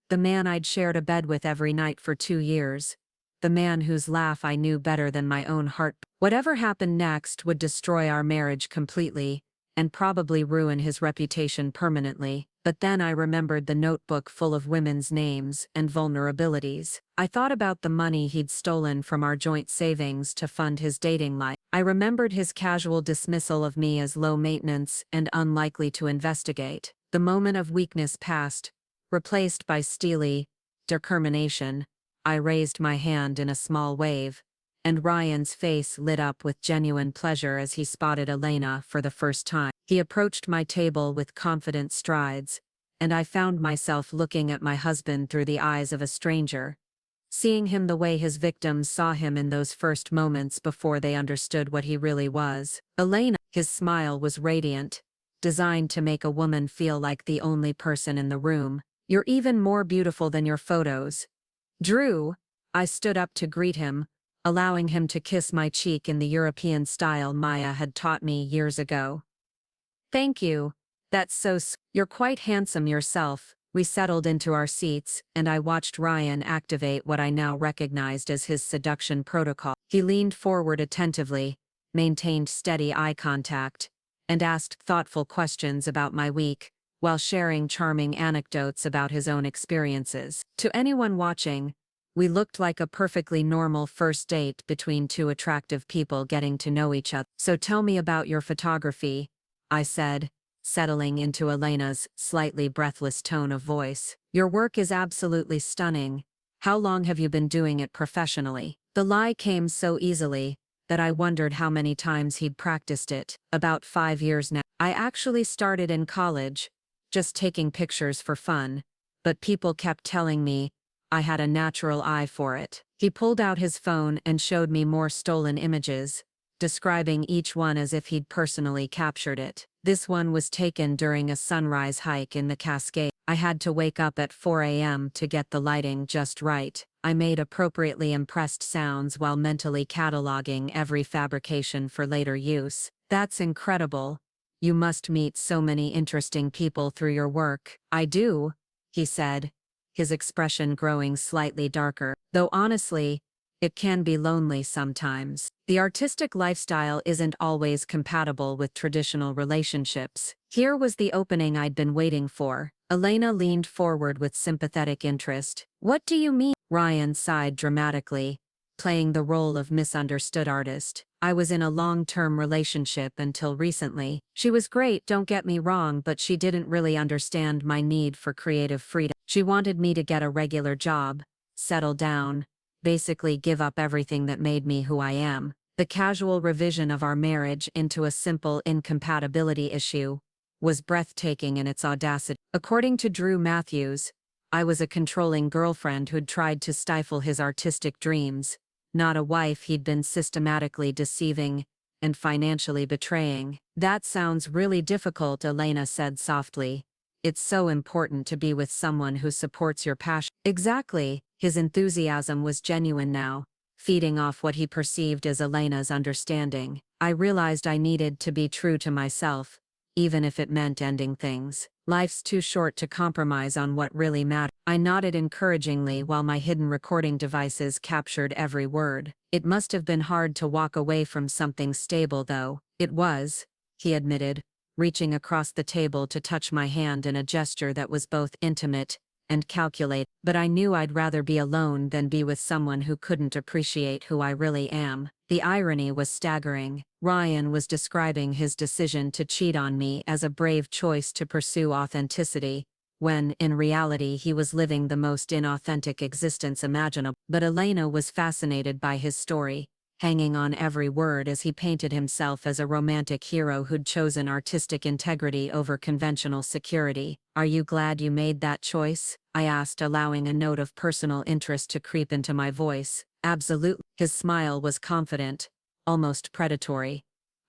the man I'd shared a bed with every night for 2 years. The man whose laugh I knew better than my own heart. Whatever happened next would destroy our marriage completely, and probably ruin his reputation permanently. But then I remembered the notebook full of women's names and vulnerabilities. I thought about the money he'd stolen from our joint savings to fund his dating life. I remembered his casual dismissal of me as low maintenance and unlikely to investigate. The moment of weakness passed, replaced by steely determination. I raised my hand in a small wave, and Ryan's face lit up with genuine pleasure as he spotted Elena for the first time. He approached my table with confident strides, and I found myself looking at my husband through the eyes of a stranger, seeing him the way his victims saw him in those first moments before they understood what he really was. Elena, his smile was radiant, designed to make a woman feel like the only person in the room. You're even more beautiful than your photos, Drew. I stood up to greet him, allowing him to kiss my cheek in the European style Maya had taught me years ago. Thank you. That's so You're quite handsome yourself. We settled into our seats, and I watched Ryan activate what I now recognized as his seduction protocol. He leaned forward attentively, maintained steady eye contact, and asked thoughtful questions about my week, while sharing charming anecdotes about his own experiences. To anyone watching, we looked like a perfectly normal first date between two attractive people getting to know each other. So tell me about your photography, I said, settling into Elena's slightly breathless tone of voice. Your work is absolutely stunning. How long have you been doing it professionally? The lie came so easily that I wondered how many times he'd practiced it. About 5 years now. I actually started in college, just taking pictures for fun, but people kept telling me I had a natural eye for it. He pulled out his phone and showed me more stolen images, describing each one as if he'd personally captured it. This one was taken during a sunrise hike in the Cascades. I had to wake up at 4 a.m. to get the lighting just right. I made appropriately impressed sounds while mentally cataloging every fabrication for later use. That's incredible. You must meet so many interesting people through your work. I do, he said, his expression growing slightly darker. Though honestly, it can be lonely sometimes. The artistic lifestyle isn't always compatible with traditional relationships. Here was the opening I'd been waiting for. Elena leaned forward with sympathetic interest. What do you mean? Ryan sighed dramatically, playing the role of misunderstood artist. I was in a long-term relationship until recently. She was great, don't get me wrong, but she didn't really understand my need for creative freedom. She wanted me to get a regular job, settle down, basically give up everything that made me who I am. The casual revision of our marriage into a simple incompatibility issue was breathtaking in its audacity. According to Drew Matthews, I was a controlling girlfriend who'd tried to stifle his artistic dreams, not a wife he'd been systematically deceiving and financially betraying. That sounds really difficult, Elena said softly. It's so important to be with someone who supports your passion. Exactly. His enthusiasm was genuine now, feeding off what he perceived as Elena's understanding. I realized I needed to be true to myself, even if it meant ending things. Life's too short to compromise on what really matters. I nodded encouragingly while my hidden recording devices captured every word. It must have been hard to walk away from something stable though. It was, he admitted, reaching across the table to touch my hand in a gesture that was both intimate and calculated. But I knew I'd rather be alone than be with someone who couldn't appreciate who I really am. The irony was staggering. Ryan was describing his decision to cheat on me as a brave choice to pursue authenticity, when, in reality, he was living the most inauthentic existence imaginable. But Elena was fascinated by his story, hanging on every word as he painted himself as a romantic hero who'd chosen artistic integrity over conventional security. "Are you glad you made that choice?" I asked, allowing a note of personal interest to creep into my voice. "Absolutely." His smile was confident, almost predatory.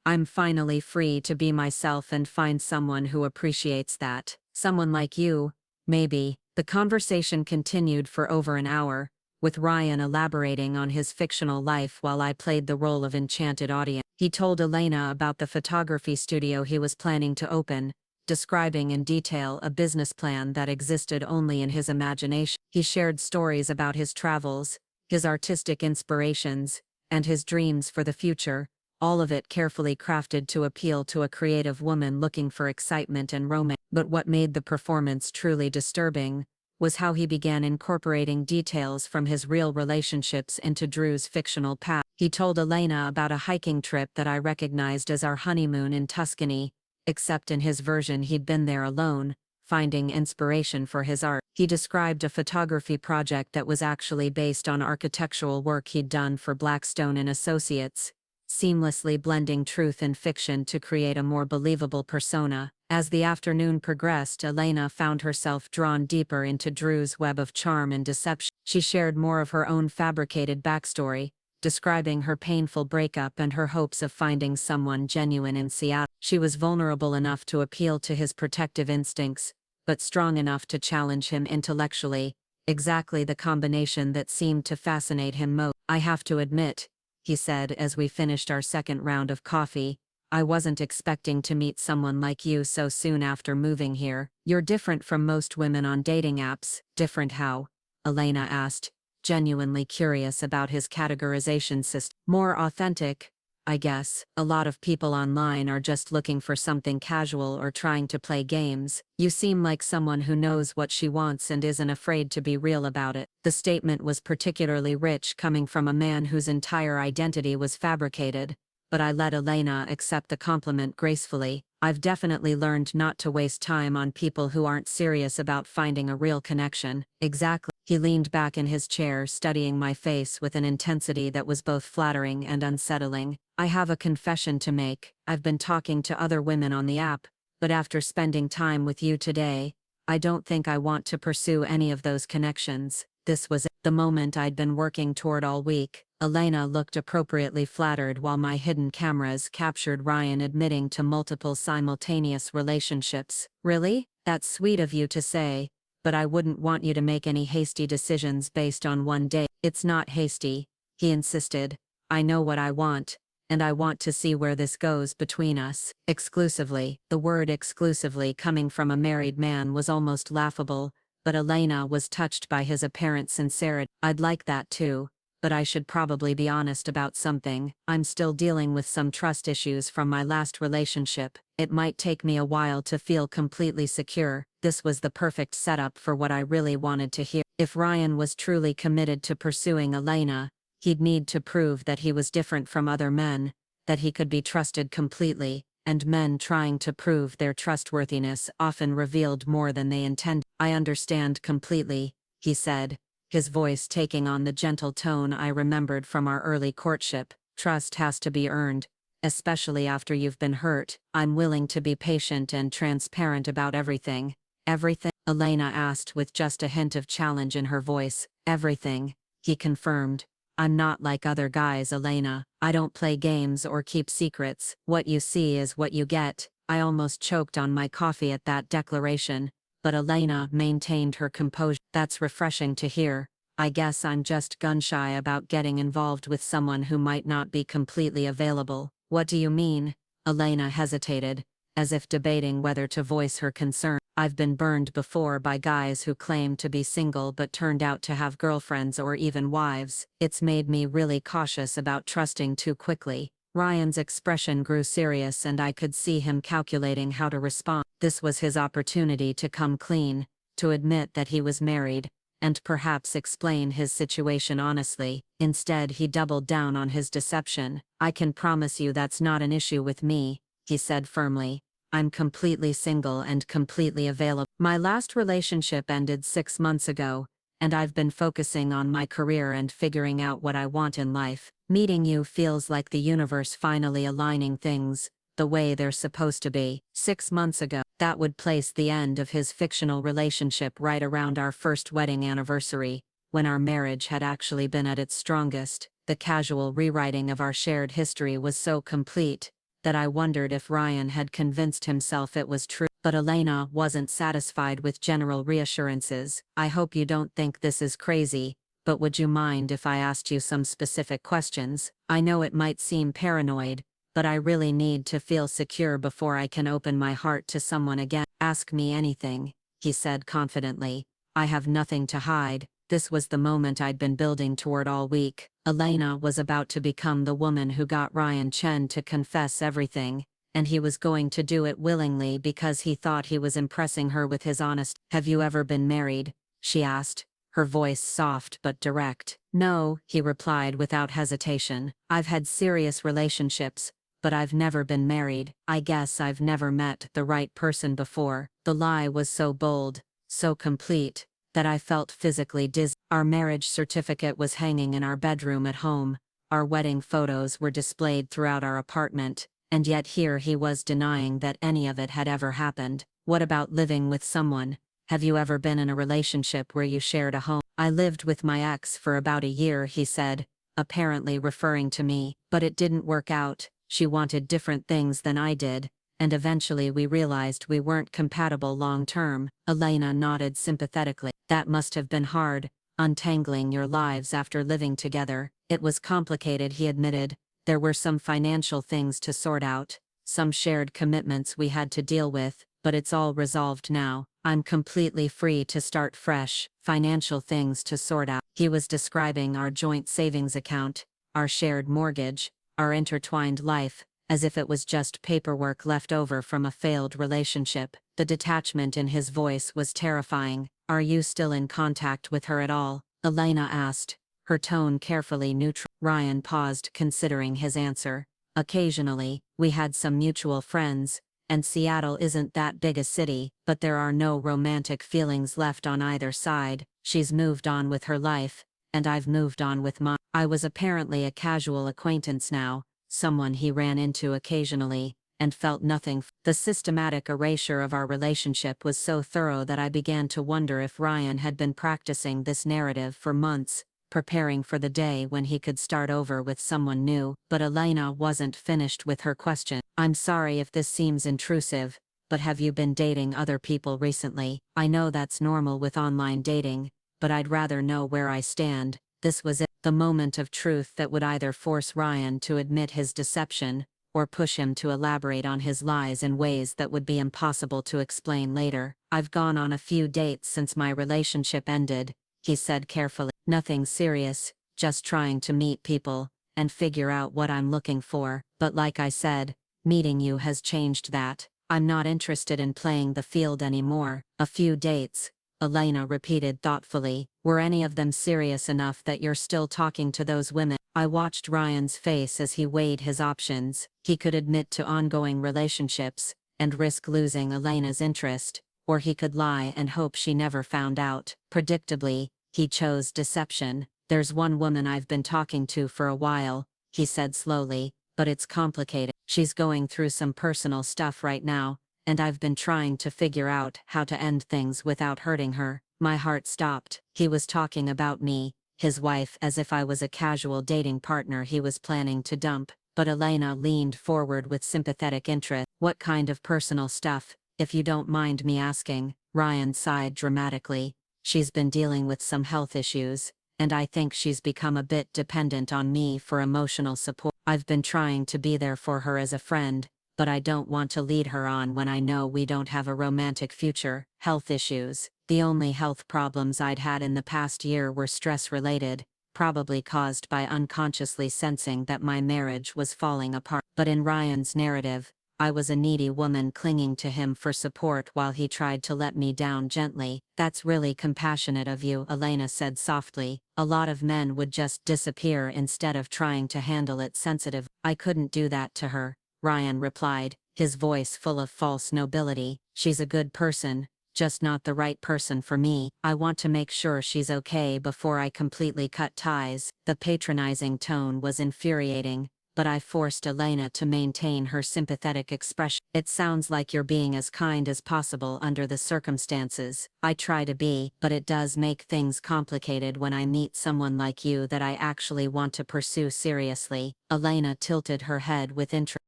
"I'm finally free to be myself and find someone who appreciates that. Someone like you, maybe." The conversation continued for over an hour, with Ryan elaborating on his fictional life while I played the role of enchanted audience. He told Elena about the photography studio he was planning to open, describing in detail a business plan that existed only in his imagination. He shared stories about his travels, his artistic inspirations, and his dreams for the future, all of it carefully crafted to appeal to a creative woman looking for excitement and romance. But what made the performance truly disturbing was how he began incorporating details from his real relationships into Drew's fictional past. He told Elena about a hiking trip that I recognized as our honeymoon in Tuscany, except in his version he'd been there alone, finding inspiration for his art. He described a photography project that was actually based on architectural work he'd done for Blackstone Associates, seamlessly blending truth and fiction to create a more believable persona. As the afternoon progressed, Elena found herself drawn deeper into Drew's web of charm and deception. She shared more of her own fabricated backstory, describing her painful breakup and her hopes of finding someone genuine in Seattle. She was vulnerable enough to appeal to his protective instincts, but strong enough to challenge him intellectually, exactly the combination that seemed to fascinate him most. "I have to admit," he said as we finished our second round of coffee, "I wasn't expecting to meet someone like you so soon after moving here. You're different from most women on dating apps." "Different how?" Elena asked, genuinely curious about his categorization system. "More authentic, I guess. A lot of people online are just looking for something casual or trying to play games. You seem like someone who knows what she wants and isn't afraid to be real about it." The statement was particularly rich coming from a man whose entire identity was fabricated, but I let Elena accept the compliment gracefully. "I've definitely learned not to waste time on people who aren't serious about finding a real connection." "Exactly." He leaned back in his chair, studying my face with an intensity that was both flattering and unsettling. "I have a confession to make. I've been talking to other women on the app, but after spending time with you today, I don't think I want to pursue any of those connections." This was the moment I'd been working toward all week. Elena looked appropriately flattered while my hidden cameras captured Ryan admitting to multiple simultaneous relationships. "Really? That's sweet of you to say, but I wouldn't want you to make any hasty decisions based on one day." "It's not hasty," he insisted. "I know what I want, and I want to see where this goes between us. Exclusively." The word exclusively coming from a married man was almost laughable, but Elena was touched by his apparent sincerity. "I'd like that too, but I should probably be honest about something. I'm still dealing with some trust issues from my last relationship. It might take me a while to feel completely secure." This was the perfect setup for what I really wanted to hear. If Ryan was truly committed to pursuing Elena, he'd need to prove that he was different from other men, that he could be trusted completely, and men trying to prove their trustworthiness often revealed more than they intended. "I understand completely," he said, his voice taking on the gentle tone I remembered from our early courtship. "Trust has to be earned, especially after you've been hurt. I'm willing to be patient and transparent about everything." "Everything?" Elena asked with just a hint of challenge in her voice. "Everything," he confirmed. "I'm not like other guys, Elena. I don't play games or keep secrets. What you see is what you get." I almost choked on my coffee at that declaration, but Elena maintained her composure. "That's refreshing to hear. I guess I'm just gun-shy about getting involved with someone who might not be completely available." "What do you mean?" Elena hesitated, as if debating whether to voice her concern. I've been burned before by guys who claim to be single but turned out to have girlfriends or even wives. It's made me really cautious about trusting too quickly. Ryan's expression grew serious and I could see him calculating how to respond. This was his opportunity to come clean, to admit that he was married, and perhaps explain his situation honestly. Instead, he doubled down on his deception. "I can promise you that's not an issue with me," he said firmly. "I'm completely single and completely available. My last relationship ended 6 months ago, and I've been focusing on my career and figuring out what I want in life. Meeting you feels like the universe finally aligning things the way they're supposed to be." 6 months ago, that would place the end of his fictional relationship right around our first wedding anniversary, when our marriage had actually been at its strongest. The casual rewriting of our shared history was so complete that I wondered if Ryan had convinced himself it was true. But Elena wasn't satisfied with general reassurances. "I hope you don't think this is crazy, but would you mind if I asked you some specific questions? I know it might seem paranoid, but I really need to feel secure before I can open my heart to someone again." "Ask me anything," he said confidently. "I have nothing to hide." This was the moment I'd been building toward all week. Elena was about to become the woman who got Ryan Chen to confess everything, and he was going to do it willingly because he thought he was impressing her with his honesty. "Have you ever been married?" she asked, her voice soft but direct. "No," he replied without hesitation. "I've had serious relationships, but I've never been married. I guess I've never met the right person before." The lie was so bold, so complete, that I felt physically dizzy. Our marriage certificate was hanging in our bedroom at home, our wedding photos were displayed throughout our apartment, and yet here he was denying that any of it had ever happened. "What about living with someone? Have you ever been in a relationship where you shared a home?" "I lived with my ex for about a year," he said, apparently referring to me, "but it didn't work out. She wanted different things than I did, and eventually we realized we weren't compatible long-term." Elena nodded sympathetically. "That must have been hard, untangling your lives after living together." "It was complicated," he admitted. "There were some financial things to sort out, some shared commitments we had to deal with, but it's all resolved now. I'm completely free to start fresh." Financial things to sort out. He was describing our joint savings account, our shared mortgage, our intertwined life, as if it was just paperwork left over from a failed relationship. The detachment in his voice was terrifying. "Are you still in contact with her at all?" Elena asked, her tone carefully neutral. Ryan paused, considering his answer. "Occasionally, we had some mutual friends, and Seattle isn't that big a city, but there are no romantic feelings left on either side. She's moved on with her life, and I've moved on with mine." I was apparently a casual acquaintance now, someone he ran into occasionally, and felt nothing. The systematic erasure of our relationship was so thorough that I began to wonder if Ryan had been practicing this narrative for months, preparing for the day when he could start over with someone new. But Elena wasn't finished with her question. "I'm sorry if this seems intrusive, but have you been dating other people recently? I know that's normal with online dating, but I'd rather know where I stand." This was it, the moment of truth that would either force Ryan to admit his deception, or push him to elaborate on his lies in ways that would be impossible to explain later. "I've gone on a few dates since my relationship ended," he said carefully. "Nothing serious, just trying to meet people, and figure out what I'm looking for. But like I said, meeting you has changed that. I'm not interested in playing the field anymore." "A few dates," Elena repeated thoughtfully. "Were any of them serious enough that you're still talking to those women?" I watched Ryan's face as he weighed his options. He could admit to ongoing relationships, and risk losing Elena's interest, or he could lie and hope she never found out. Predictably, he chose deception. "There's one woman I've been talking to for a while," he said slowly, "but it's complicated. She's going through some personal stuff right now, and I've been trying to figure out how to end things without hurting her." My heart stopped. He was talking about me, his wife, as if I was a casual dating partner he was planning to dump. But Elena leaned forward with sympathetic interest. "What kind of personal stuff, if you don't mind me asking?" Ryan sighed dramatically. "She's been dealing with some health issues, and I think she's become a bit dependent on me for emotional support. I've been trying to be there for her as a friend, but I don't want to lead her on when I know we don't have a romantic future. Health issues. The only health problems I'd had in the past year were stress-related, probably caused by unconsciously sensing that my marriage was falling apart. But in Ryan's narrative, I was a needy woman clinging to him for support while he tried to let me down gently. That's really compassionate of you, Elena said softly. A lot of men would just disappear instead of trying to handle it sensitive. I couldn't do that to her, Ryan replied, his voice full of false nobility. She's a good person, just not the right person for me. I want to make sure she's okay before I completely cut ties. The patronizing tone was infuriating, but I forced Elena to maintain her sympathetic expression. It sounds like you're being as kind as possible under the circumstances. I try to be, but it does make things complicated when I meet someone like you that I actually want to pursue seriously. Elena tilted her head with interest.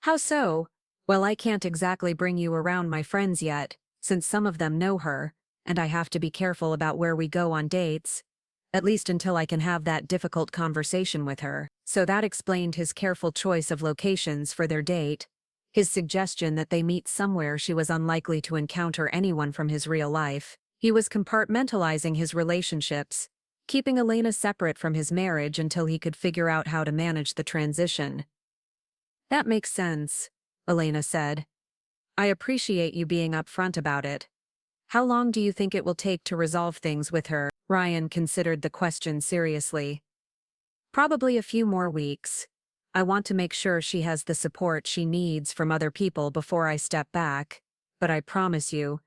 How so? Well, I can't exactly bring you around my friends yet, since some of them know her, and I have to be careful about where we go on dates. At least until I can have that difficult conversation with her. So that explained his careful choice of locations for their date, his suggestion that they meet somewhere she was unlikely to encounter anyone from his real life. He was compartmentalizing his relationships, keeping Elena separate from his marriage until he could figure out how to manage the transition. That makes sense, Elena said. I appreciate you being upfront about it. How long do you think it will take to resolve things with her? Ryan considered the question seriously. Probably a few more weeks. I want to make sure she has the support she needs from other people before I step back. But I promise you,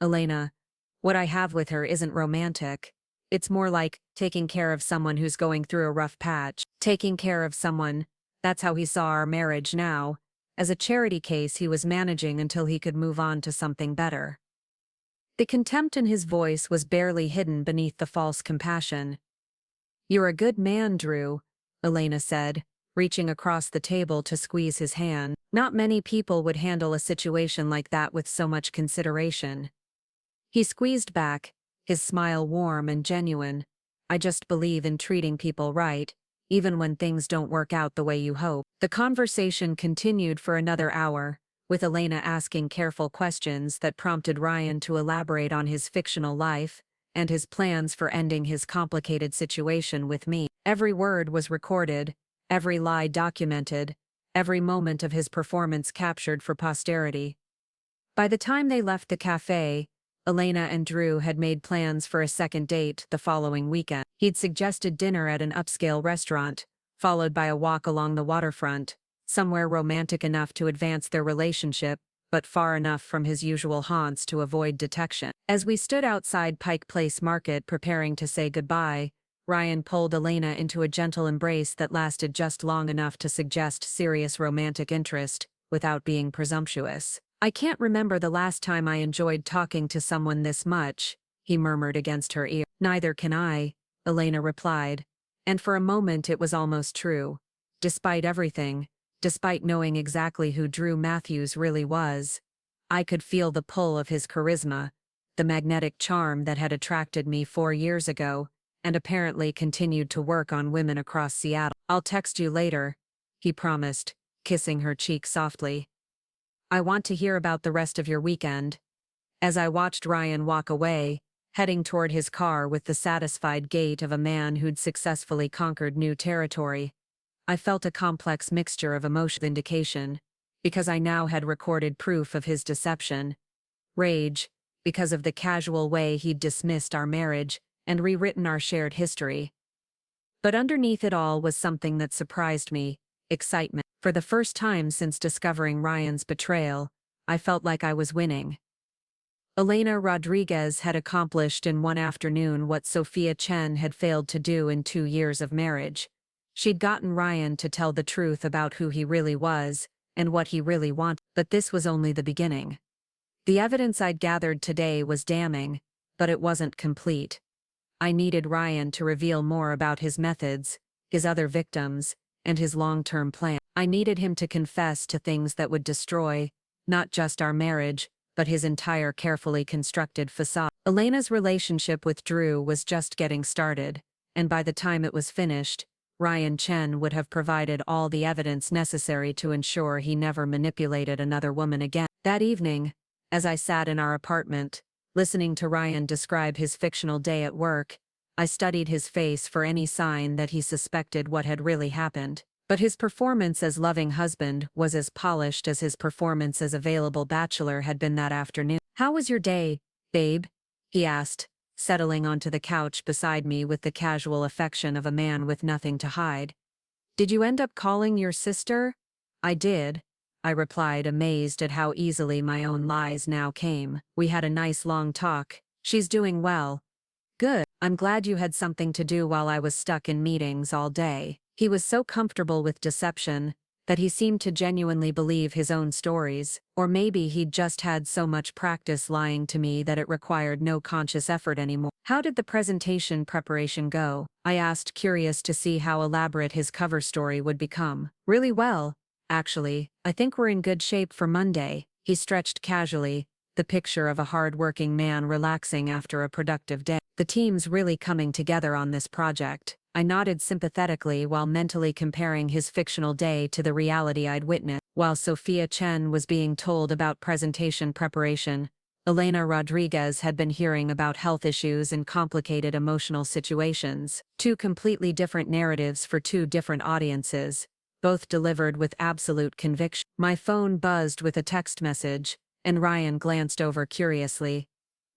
Elena, what I have with her isn't romantic. It's more like taking care of someone who's going through a rough patch. Taking care of someone, that's how he saw our marriage now, as a charity case he was managing until he could move on to something better. The contempt in his voice was barely hidden beneath the false compassion. You're a good man, Drew, Elena said, reaching across the table to squeeze his hand. Not many people would handle a situation like that with so much consideration. He squeezed back, his smile warm and genuine. I just believe in treating people right, even when things don't work out the way you hope. The conversation continued for another hour, with Elena asking careful questions that prompted Ryan to elaborate on his fictional life and his plans for ending his complicated situation with me. Every word was recorded, every lie documented, every moment of his performance captured for posterity. By the time they left the cafe, Elena and Drew had made plans for a second date the following weekend. He'd suggested dinner at an upscale restaurant, followed by a walk along the waterfront, somewhere romantic enough to advance their relationship, but far enough from his usual haunts to avoid detection. As we stood outside Pike Place Market preparing to say goodbye, Ryan pulled Elena into a gentle embrace that lasted just long enough to suggest serious romantic interest, without being presumptuous. I can't remember the last time I enjoyed talking to someone this much, he murmured against her ear. Neither can I, Elena replied, and for a moment it was almost true. Despite everything, despite knowing exactly who Drew Matthews really was, I could feel the pull of his charisma, the magnetic charm that had attracted me 4 years ago, and apparently continued to work on women across Seattle. I'll text you later, he promised, kissing her cheek softly. I want to hear about the rest of your weekend. As I watched Ryan walk away, heading toward his car with the satisfied gait of a man who'd successfully conquered new territory, I felt a complex mixture of emotion and vindication, because I now had recorded proof of his deception, rage, because of the casual way he'd dismissed our marriage and rewritten our shared history. But underneath it all was something that surprised me, excitement. For the first time since discovering Ryan's betrayal, I felt like I was winning. Elena Rodriguez had accomplished in one afternoon what Sophia Chen had failed to do in 2 years of marriage. She'd gotten Ryan to tell the truth about who he really was and what he really wanted, but this was only the beginning. The evidence I'd gathered today was damning, but it wasn't complete. I needed Ryan to reveal more about his methods, his other victims, and his long-term plan. I needed him to confess to things that would destroy, not just our marriage, but his entire carefully constructed facade. Elena's relationship with Drew was just getting started, and by the time it was finished, Ryan Chen would have provided all the evidence necessary to ensure he never manipulated another woman again. That evening, as I sat in our apartment, listening to Ryan describe his fictional day at work, I studied his face for any sign that he suspected what had really happened. But his performance as loving husband was as polished as his performance as available bachelor had been that afternoon. "How was your day, babe?" he asked, settling onto the couch beside me with the casual affection of a man with nothing to hide. "Did you end up calling your sister?" "I did," I replied, amazed at how easily my own lies now came. "We had a nice long talk. She's doing well." "Good. I'm glad you had something to do while I was stuck in meetings all day." He was so comfortable with deception that he seemed to genuinely believe his own stories, or maybe he'd just had so much practice lying to me that it required no conscious effort anymore. "How did the presentation preparation go?" I asked, curious to see how elaborate his cover story would become. "Really well, actually. I think we're in good shape for Monday." He stretched casually, the picture of a hard-working man relaxing after a productive day. "The team's really coming together on this project." I nodded sympathetically while mentally comparing his fictional day to the reality I'd witnessed. While Sophia Chen was being told about presentation preparation, Elena Rodriguez had been hearing about health issues and complicated emotional situations. Two completely different narratives for two different audiences, both delivered with absolute conviction. My phone buzzed with a text message, and Ryan glanced over curiously.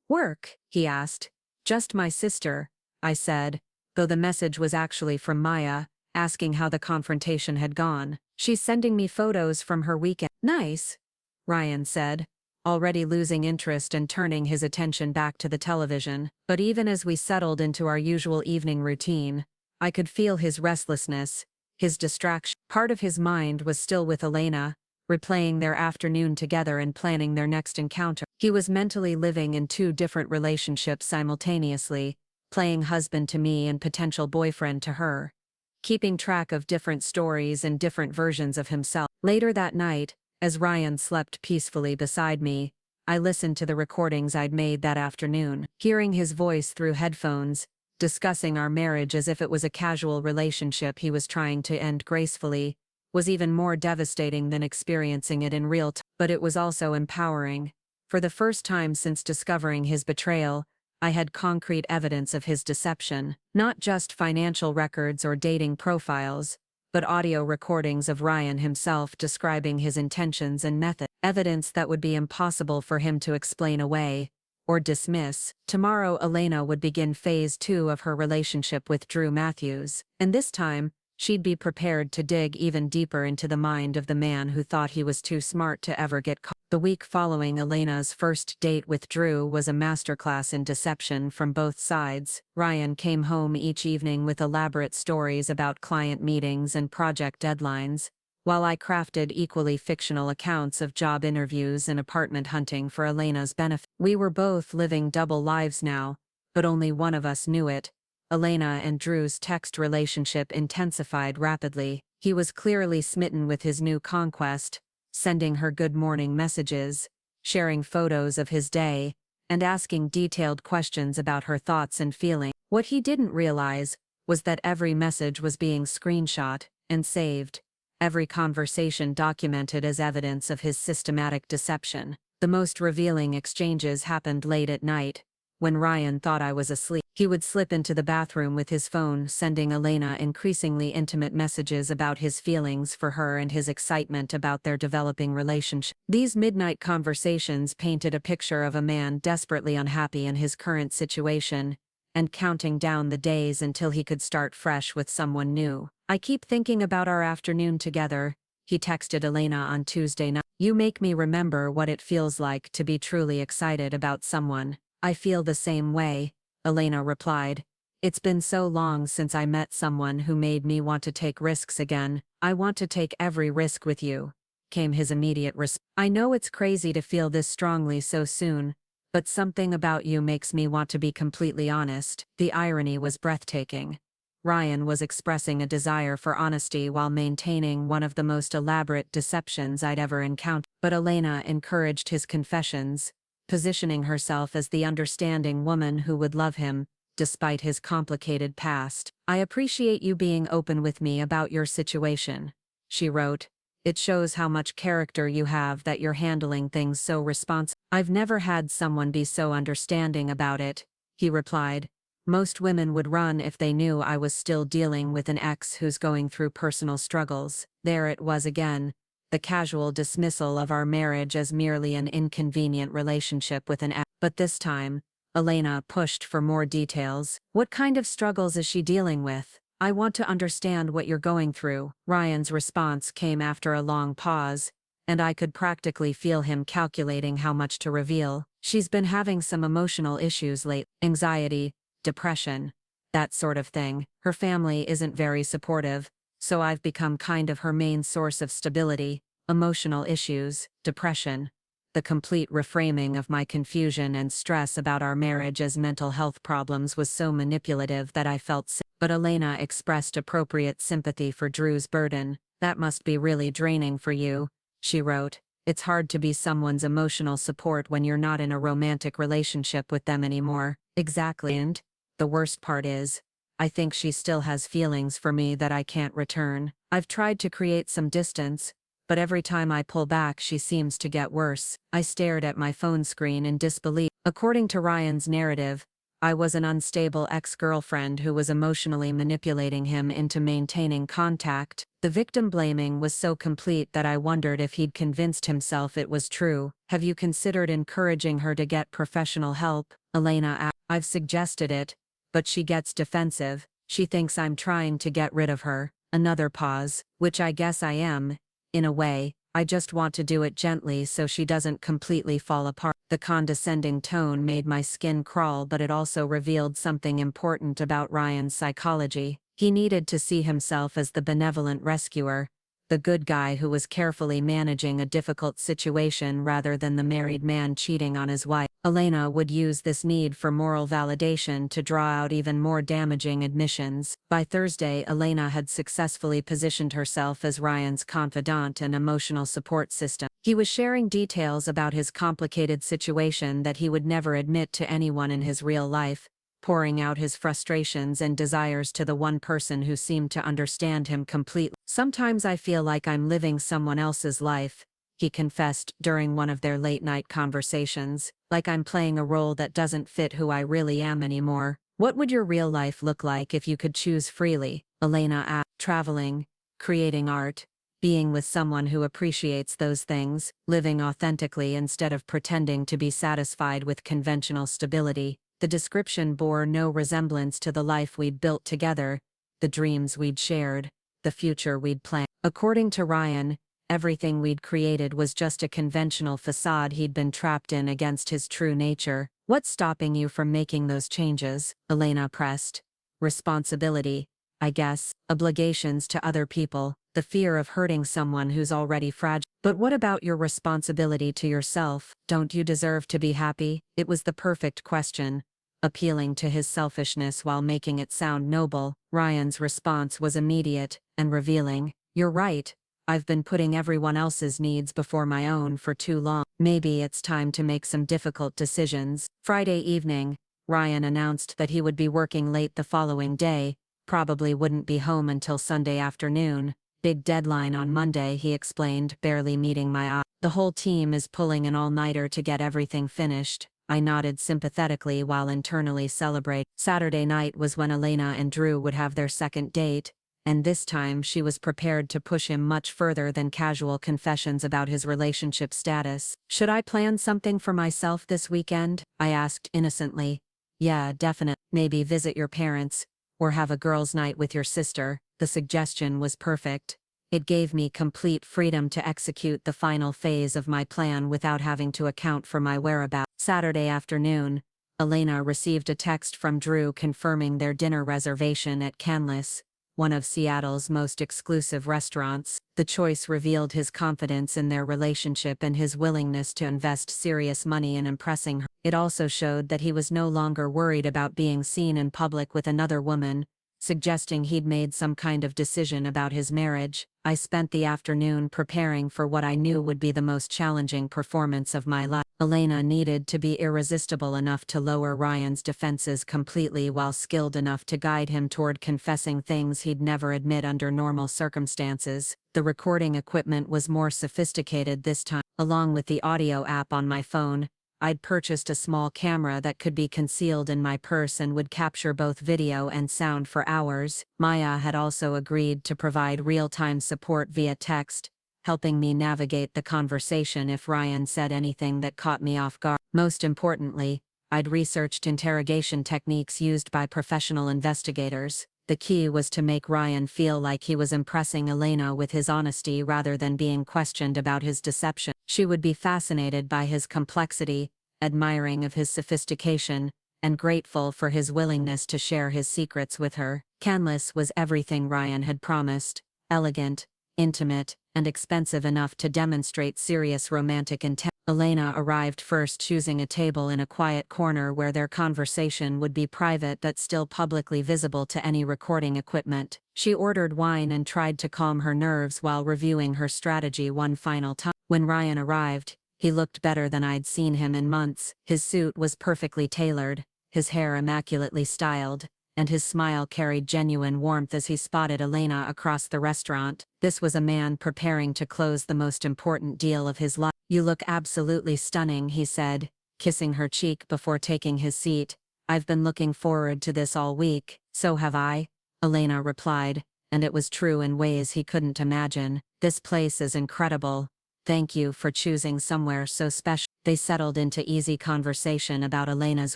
"Work?" he asked. "Just my sister," I said, though the message was actually from Maya, asking how the confrontation had gone. "She's sending me photos from her weekend." "Nice," Ryan said, already losing interest and turning his attention back to the television. But even as we settled into our usual evening routine, I could feel his restlessness, his distraction. Part of his mind was still with Elena, replaying their afternoon together and planning their next encounter. He was mentally living in two different relationships simultaneously, playing husband to me and potential boyfriend to her, keeping track of different stories and different versions of himself. Later that night, as Ryan slept peacefully beside me, I listened to the recordings I'd made that afternoon. Hearing his voice through headphones, discussing our marriage as if it was a casual relationship he was trying to end gracefully, was even more devastating than experiencing it in real time. But it was also empowering. For the first time since discovering his betrayal, I had concrete evidence of his deception, not just financial records or dating profiles, but audio recordings of Ryan himself describing his intentions and method. Evidence that would be impossible for him to explain away or dismiss. Tomorrow Elena would begin phase 2 of her relationship with Drew Matthews, and this time, she'd be prepared to dig even deeper into the mind of the man who thought he was too smart to ever get caught. The week following Elena's first date with Drew was a masterclass in deception from both sides. Ryan came home each evening with elaborate stories about client meetings and project deadlines, while I crafted equally fictional accounts of job interviews and apartment hunting for Elena's benefit. We were both living double lives now, but only one of us knew it. Elena and Drew's text relationship intensified rapidly. He was clearly smitten with his new conquest, sending her good morning messages, sharing photos of his day, and asking detailed questions about her thoughts and feelings. What he didn't realize was that every message was being screenshot and saved, every conversation documented as evidence of his systematic deception. The most revealing exchanges happened late at night, when Ryan thought I was asleep. He would slip into the bathroom with his phone, sending Elena increasingly intimate messages about his feelings for her and his excitement about their developing relationship. These midnight conversations painted a picture of a man desperately unhappy in his current situation, and counting down the days until he could start fresh with someone new. "I keep thinking about our afternoon together," he texted Elena on Tuesday night. "You make me remember what it feels like to be truly excited about someone." "I feel the same way," Elena replied. "It's been so long since I met someone who made me want to take risks again." "I want to take every risk with you," came his immediate response. "I know it's crazy to feel this strongly so soon, but something about you makes me want to be completely honest." The irony was breathtaking. Ryan was expressing a desire for honesty while maintaining one of the most elaborate deceptions I'd ever encountered. But Elena encouraged his confessions, positioning herself as the understanding woman who would love him, despite his complicated past. "I appreciate you being open with me about your situation," she wrote. "It shows how much character you have that you're handling things so responsibly." "I've never had someone be so understanding about it," he replied. "Most women would run if they knew I was still dealing with an ex who's going through personal struggles." There it was again, the casual dismissal of our marriage as merely an inconvenient relationship with an ex. But this time, Elena pushed for more details. "What kind of struggles is she dealing with? I want to understand what you're going through." Ryan's response came after a long pause, and I could practically feel him calculating how much to reveal. "She's been having some emotional issues lately. Anxiety, depression, that sort of thing. Her family isn't very supportive, so I've become kind of her main source of stability." Emotional issues, depression. The complete reframing of my confusion and stress about our marriage as mental health problems was so manipulative that I felt sick. But Elena expressed appropriate sympathy for Drew's burden. "That must be really draining for you," she wrote. "It's hard to be someone's emotional support when you're not in a romantic relationship with them anymore." "Exactly, and the worst part is, I think she still has feelings for me that I can't return. I've tried to create some distance, but every time I pull back she seems to get worse." I stared at my phone screen in disbelief. According to Ryan's narrative, I was an unstable ex-girlfriend who was emotionally manipulating him into maintaining contact. The victim blaming was so complete that I wondered if he'd convinced himself it was true. "Have you considered encouraging her to get professional help?" Elena asked. "I've suggested it, but she gets defensive. She thinks I'm trying to get rid of her." Another pause. "Which I guess I am. In a way, I just want to do it gently so she doesn't completely fall apart." The condescending tone made my skin crawl, but it also revealed something important about Ryan's psychology. He needed to see himself as the benevolent rescuer, the good guy who was carefully managing a difficult situation rather than the married man cheating on his wife. Elena would use this need for moral validation to draw out even more damaging admissions. By Thursday, Elena had successfully positioned herself as Ryan's confidant and emotional support system. He was sharing details about his complicated situation that he would never admit to anyone in his real life, pouring out his frustrations and desires to the one person who seemed to understand him completely. "Sometimes I feel like I'm living someone else's life," he confessed during one of their late-night conversations, "like I'm playing a role that doesn't fit who I really am anymore." "What would your real life look like if you could choose freely?" Elena asked. "Traveling, creating art, being with someone who appreciates those things, living authentically instead of pretending to be satisfied with conventional stability." The description bore no resemblance to the life we'd built together, the dreams we'd shared, the future we'd planned. According to Ryan, everything we'd created was just a conventional facade he'd been trapped in against his true nature. "What's stopping you from making those changes?" Elena pressed. "Responsibility, I guess, obligations to other people, the fear of hurting someone who's already fragile." "But what about your responsibility to yourself? Don't you deserve to be happy?" It was the perfect question, appealing to his selfishness while making it sound noble. Ryan's response was immediate and revealing. "You're right. I've been putting everyone else's needs before my own for too long. Maybe it's time to make some difficult decisions." Friday evening, Ryan announced that he would be working late the following day, probably wouldn't be home until Sunday afternoon. "Big deadline on Monday," he explained, barely meeting my eye. "The whole team is pulling an all-nighter to get everything finished." I nodded sympathetically while internally celebrating. Saturday night was when Elena and Drew would have their second date, and this time she was prepared to push him much further than casual confessions about his relationship status. "Should I plan something for myself this weekend?" I asked innocently. "Yeah, definitely. Maybe visit your parents, or have a girls' night with your sister." The suggestion was perfect. It gave me complete freedom to execute the final phase of my plan without having to account for my whereabouts. Saturday afternoon, Elena received a text from Drew confirming their dinner reservation at Canlis, one of Seattle's most exclusive restaurants. The choice revealed his confidence in their relationship and his willingness to invest serious money in impressing her. It also showed that he was no longer worried about being seen in public with another woman, suggesting he'd made some kind of decision about his marriage. I spent the afternoon preparing for what I knew would be the most challenging performance of my life. Elena needed to be irresistible enough to lower Ryan's defenses completely while skilled enough to guide him toward confessing things he'd never admit under normal circumstances. The recording equipment was more sophisticated this time. Along with the audio app on my phone, I'd purchased a small camera that could be concealed in my purse and would capture both video and sound for hours. Maya had also agreed to provide real-time support via text, helping me navigate the conversation if Ryan said anything that caught me off guard. Most importantly, I'd researched interrogation techniques used by professional investigators. The key was to make Ryan feel like he was impressing Elena with his honesty rather than being questioned about his deception. She would be fascinated by his complexity, admiring of his sophistication, and grateful for his willingness to share his secrets with her. Canlis was everything Ryan had promised: elegant, intimate, and expensive enough to demonstrate serious romantic intent. Elena arrived first, choosing a table in a quiet corner where their conversation would be private but still publicly visible to any recording equipment. She ordered wine and tried to calm her nerves while reviewing her strategy one final time. When Ryan arrived, he looked better than I'd seen him in months. His suit was perfectly tailored, his hair immaculately styled, and his smile carried genuine warmth as he spotted Elena across the restaurant. This was a man preparing to close the most important deal of his life. "You look absolutely stunning," he said, kissing her cheek before taking his seat. "I've been looking forward to this all week." "So have I," Elena replied, and it was true in ways he couldn't imagine. "This place is incredible. Thank you for choosing somewhere so special." They settled into easy conversation about Elena's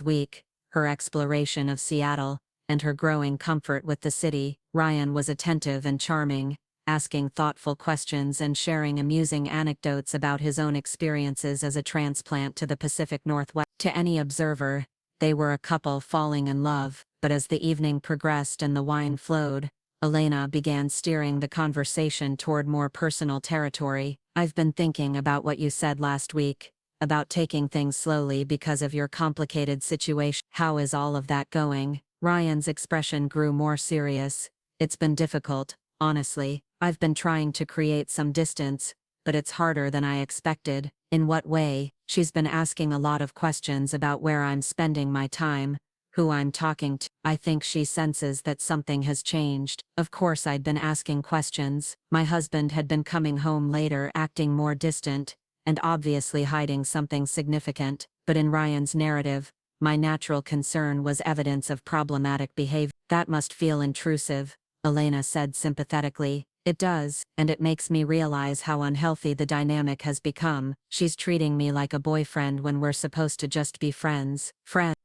week, her exploration of Seattle, and her growing comfort with the city. Ryan was attentive and charming, asking thoughtful questions and sharing amusing anecdotes about his own experiences as a transplant to the Pacific Northwest. To any observer, they were a couple falling in love, but as the evening progressed and the wine flowed, Elena began steering the conversation toward more personal territory. "I've been thinking about what you said last week, about taking things slowly because of your complicated situation. How is all of that going?" Ryan's expression grew more serious. "It's been difficult, honestly. I've been trying to create some distance, but it's harder than I expected." "In what way?" "She's been asking a lot of questions about where I'm spending my time, who I'm talking to. I think she senses that something has changed." Of course I'd been asking questions. My husband had been coming home later, acting more distant, and obviously hiding something significant. But in Ryan's narrative, my natural concern was evidence of problematic behavior. "That must feel intrusive," Elena said sympathetically. "It does, and it makes me realize how unhealthy the dynamic has become. She's treating me like a boyfriend when we're supposed to just be friends."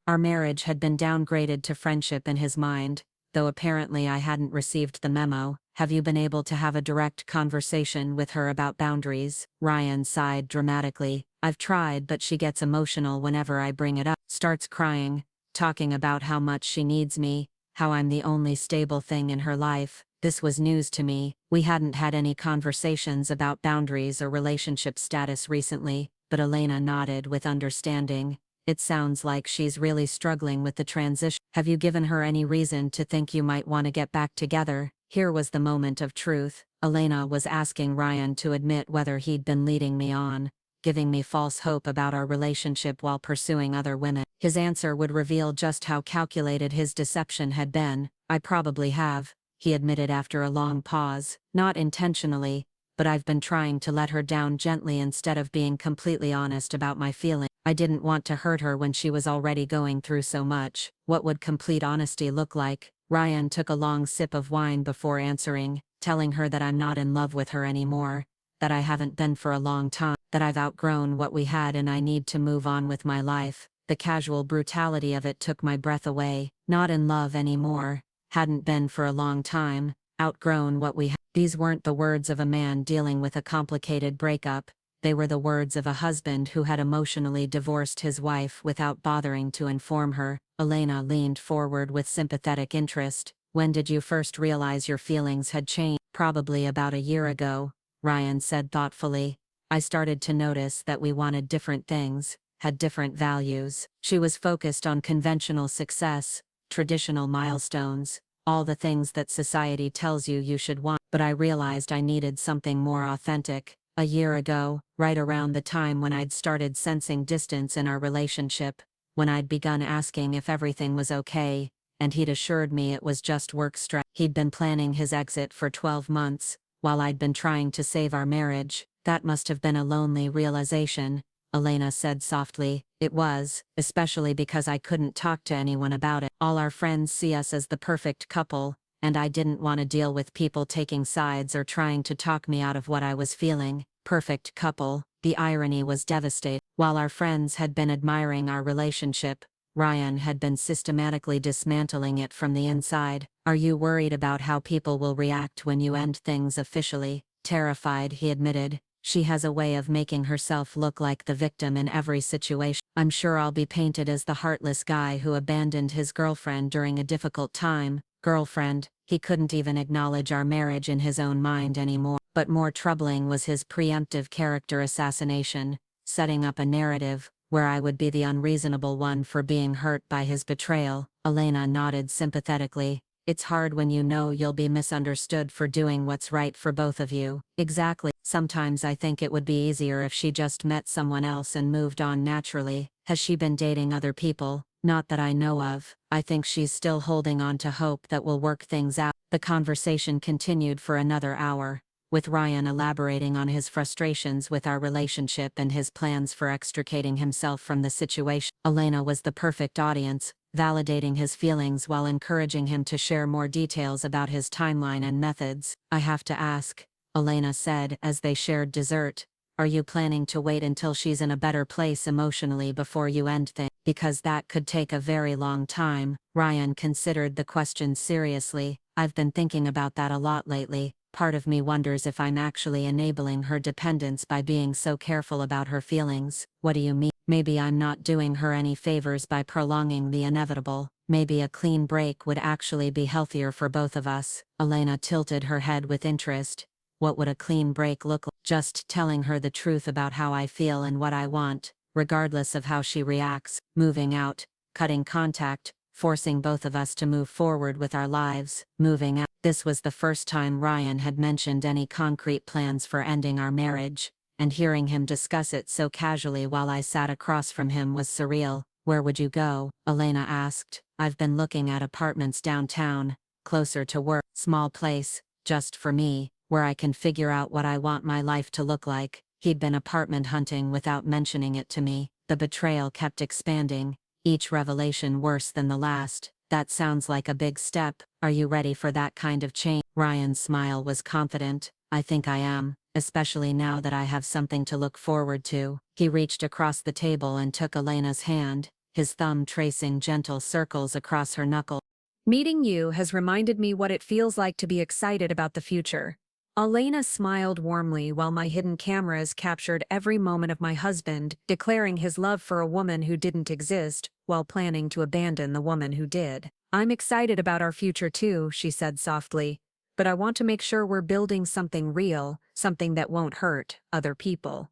Our marriage had been downgraded to friendship in his mind, though apparently I hadn't received the memo. "Have you been able to have a direct conversation with her about boundaries?" Ryan sighed dramatically. "I've tried, but she gets emotional whenever I bring it up. Starts crying, talking about how much she needs me, how I'm the only stable thing in her life." This was news to me. We hadn't had any conversations about boundaries or relationship status recently, but Elena nodded with understanding. "It sounds like she's really struggling with the transition. Have you given her any reason to think you might want to get back together?" Here was the moment of truth. Elena was asking Ryan to admit whether he'd been leading me on, giving me false hope about our relationship while pursuing other women. His answer would reveal just how calculated his deception had been. "I probably have," he admitted after a long pause. "Not intentionally, but I've been trying to let her down gently instead of being completely honest about my feelings. I didn't want to hurt her when she was already going through so much." "What would complete honesty look like?" Ryan took a long sip of wine before answering, "Telling her that I'm not in love with her anymore, that I haven't been for a long time, that I've outgrown what we had and I need to move on with my life." The casual brutality of it took my breath away. Not in love anymore, hadn't been for a long time, outgrown what we had. These weren't the words of a man dealing with a complicated breakup. They were the words of a husband who had emotionally divorced his wife without bothering to inform her. Elena leaned forward with sympathetic interest. "When did you first realize your feelings had changed?" "Probably about a year ago," Ryan said thoughtfully. "I started to notice that we wanted different things, had different values. She was focused on conventional success, traditional milestones. all the things that society tells you you should want. But I realized I needed something more authentic. A year ago, right around the time when I'd started sensing distance in our relationship, when I'd begun asking if everything was okay, and he'd assured me it was just work stress. He'd been planning his exit for 12 months, while I'd been trying to save our marriage. That must have been a lonely realization, Elena said softly. It was, especially because I couldn't talk to anyone about it. All our friends see us as the perfect couple, and I didn't want to deal with people taking sides or trying to talk me out of what I was feeling. Perfect couple, the irony was devastating. While our friends had been admiring our relationship, Ryan had been systematically dismantling it from the inside. Are you worried about how people will react when you end things officially? Terrified, he admitted. She has a way of making herself look like the victim in every situation. I'm sure I'll be painted as the heartless guy who abandoned his girlfriend during a difficult time. Girlfriend, he couldn't even acknowledge our marriage in his own mind anymore. But more troubling was his preemptive character assassination, setting up a narrative where I would be the unreasonable one for being hurt by his betrayal. Elena nodded sympathetically. It's hard when you know you'll be misunderstood for doing what's right for both of you. Exactly. Sometimes I think it would be easier if she just met someone else and moved on naturally. Has she been dating other people? Not that I know of. I think she's still holding on to hope that we'll work things out. The conversation continued for another hour, with Ryan elaborating on his frustrations with our relationship and his plans for extricating himself from the situation. Elena was the perfect audience, validating his feelings while encouraging him to share more details about his timeline and methods. I have to ask, Elena said as they shared dessert, are you planning to wait until she's in a better place emotionally before you end things? Because that could take a very long time. Ryan considered the question seriously. I've been thinking about that a lot lately. Part of me wonders if I'm actually enabling her dependence by being so careful about her feelings. What do you mean? Maybe I'm not doing her any favors by prolonging the inevitable. Maybe a clean break would actually be healthier for both of us. Elena tilted her head with interest. What would a clean break look like? Just telling her the truth about how I feel and what I want, regardless of how she reacts. Moving out, cutting contact, forcing both of us to move forward with our lives. Moving out. This was the first time Ryan had mentioned any concrete plans for ending our marriage, and hearing him discuss it so casually while I sat across from him was surreal. Where would you go? Elena asked. I've been looking at apartments downtown, closer to work. Small place, just for me, where I can figure out what I want my life to look like. He'd been apartment hunting without mentioning it to me. The betrayal kept expanding, each revelation worse than the last. That sounds like a big step. Are you ready for that kind of change? Ryan's smile was confident. I think I am, especially now that I have something to look forward to. He reached across the table and took Elena's hand, his thumb tracing gentle circles across her knuckle. Meeting you has reminded me what it feels like to be excited about the future. Elena smiled warmly while my hidden cameras captured every moment of my husband declaring his love for a woman who didn't exist, while planning to abandon the woman who did. I'm excited about our future too, she said softly, but I want to make sure we're building something real, something that won't hurt other people.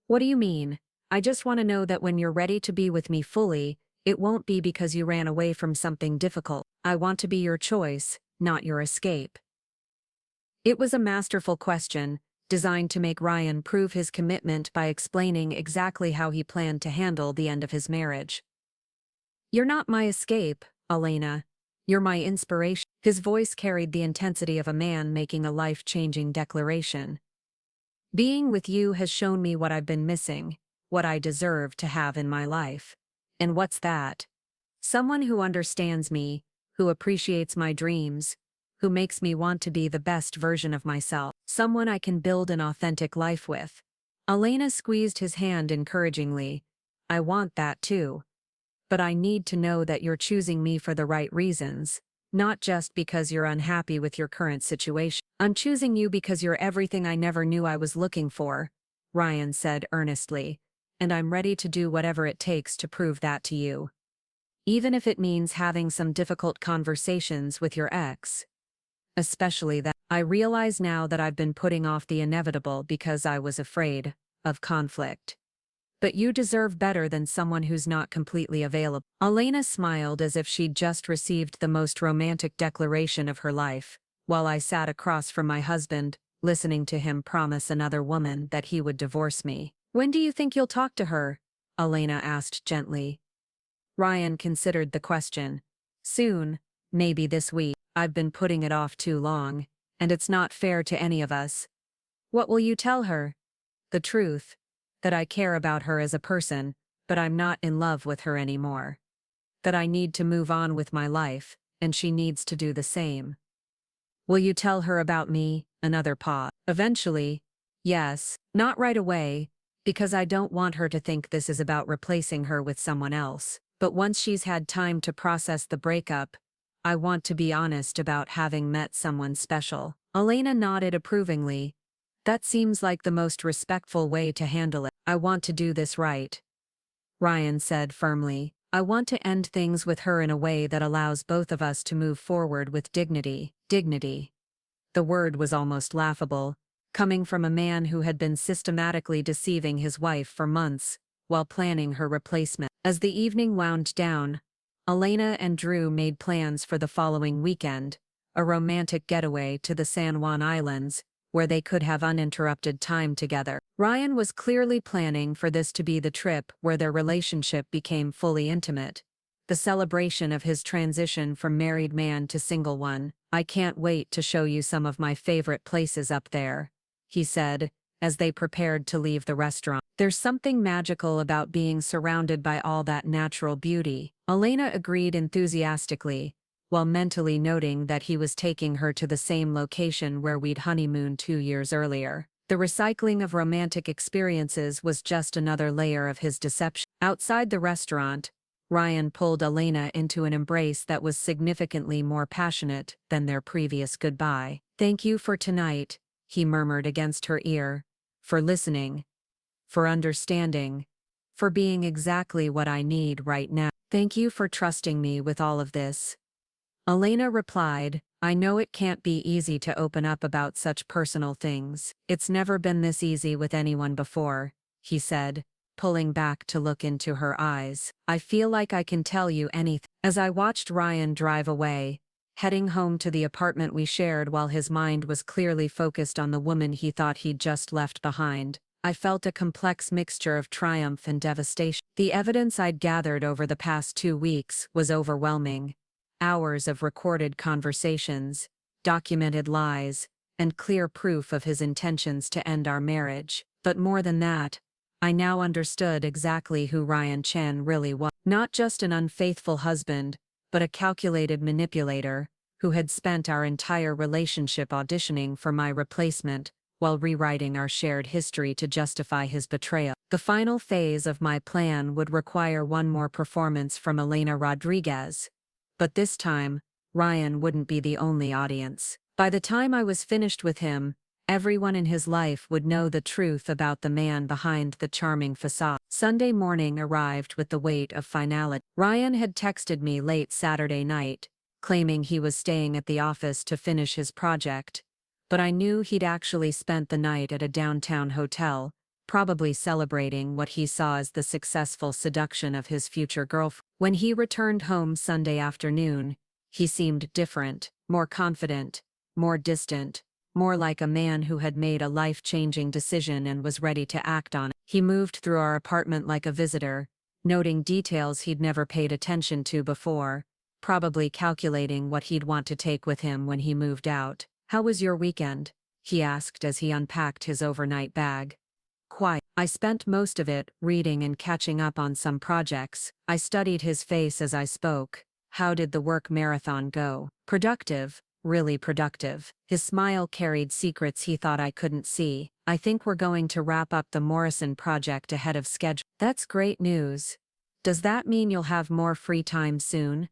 What do you mean? I just want to know that when you're ready to be with me fully, it won't be because you ran away from something difficult. I want to be your choice, not your escape. It was a masterful question, designed to make Ryan prove his commitment by explaining exactly how he planned to handle the end of his marriage. You're not my escape, Elena. You're my inspiration. His voice carried the intensity of a man making a life-changing declaration. Being with you has shown me what I've been missing, what I deserve to have in my life. And what's that? Someone who understands me, who appreciates my dreams, who makes me want to be the best version of myself. Someone I can build an authentic life with. Elena squeezed his hand encouragingly. I want that too. But I need to know that you're choosing me for the right reasons, not just because you're unhappy with your current situation. I'm choosing you because you're everything I never knew I was looking for, Ryan said earnestly, and I'm ready to do whatever it takes to prove that to you. Even if it means having some difficult conversations with your ex. Especially that. I realize now that I've been putting off the inevitable because I was afraid of conflict. But you deserve better than someone who's not completely available. Elena smiled as if she'd just received the most romantic declaration of her life, while I sat across from my husband, listening to him promise another woman that he would divorce me. When do you think you'll talk to her? Elena asked gently. Ryan considered the question. Soon, maybe this week. I've been putting it off too long, and it's not fair to any of us. What will you tell her? The truth. That I care about her as a person, but I'm not in love with her anymore. That I need to move on with my life, and she needs to do the same. Will you tell her about me? Another pause. Eventually. Yes, not right away, because I don't want her to think this is about replacing her with someone else. But once she's had time to process the breakup, I want to be honest about having met someone special. Elena nodded approvingly. That seems like the most respectful way to handle it. I want to do this right. Ryan said firmly. I want to end things with her in a way that allows both of us to move forward with dignity. Dignity. The word was almost laughable, coming from a man who had been systematically deceiving his wife for months, while planning her replacement. As the evening wound down, Elena and Drew made plans for the following weekend, a romantic getaway to the San Juan Islands, where they could have uninterrupted time together. Ryan was clearly planning for this to be the trip where their relationship became fully intimate, the celebration of his transition from married man to single one. I can't wait to show you some of my favorite places up there, he said, as they prepared to leave the restaurant. There's something magical about being surrounded by all that natural beauty. Elena agreed enthusiastically, while mentally noting that he was taking her to the same location where we'd honeymooned 2 years earlier. The recycling of romantic experiences was just another layer of his deception. Outside the restaurant, Ryan pulled Elena into an embrace that was significantly more passionate than their previous goodbye. Thank you for tonight, he murmured against her ear, for listening, for understanding, for being exactly what I need right now. Thank you for trusting me with all of this. Elena replied, I know it can't be easy to open up about such personal things. It's never been this easy with anyone before, he said, pulling back to look into her eyes. I feel like I can tell you anything. As I watched Ryan drive away, heading home to the apartment we shared while his mind was clearly focused on the woman he thought he'd just left behind, I felt a complex mixture of triumph and devastation. The evidence I'd gathered over the past 2 weeks was overwhelming. Hours of recorded conversations, documented lies, and clear proof of his intentions to end our marriage. But more than that, I now understood exactly who Ryan Chen really was. Not just an unfaithful husband, but a calculated manipulator, who had spent our entire relationship auditioning for my replacement, while rewriting our shared history to justify his betrayal. The final phase of my plan would require one more performance from Elena Rodriguez. But this time, Ryan wouldn't be the only audience. By the time I was finished with him, everyone in his life would know the truth about the man behind the charming facade. Sunday morning arrived with the weight of finality. Ryan had texted me late Saturday night, claiming he was staying at the office to finish his project, but I knew he'd actually spent the night at a downtown hotel, probably celebrating what he saw as the successful seduction of his future girlfriend. When he returned home Sunday afternoon, he seemed different, more confident, more distant, more like a man who had made a life-changing decision and was ready to act on it. He moved through our apartment like a visitor, noting details he'd never paid attention to before, probably calculating what he'd want to take with him when he moved out. How was your weekend? He asked as he unpacked his overnight bag. Quiet. I spent most of it reading and catching up on some projects. I studied his face as I spoke. How did the work marathon go? Productive, really productive. His smile carried secrets he thought I couldn't see. I think we're going to wrap up the Morrison project ahead of schedule. That's great news. Does that mean you'll have more free time soon?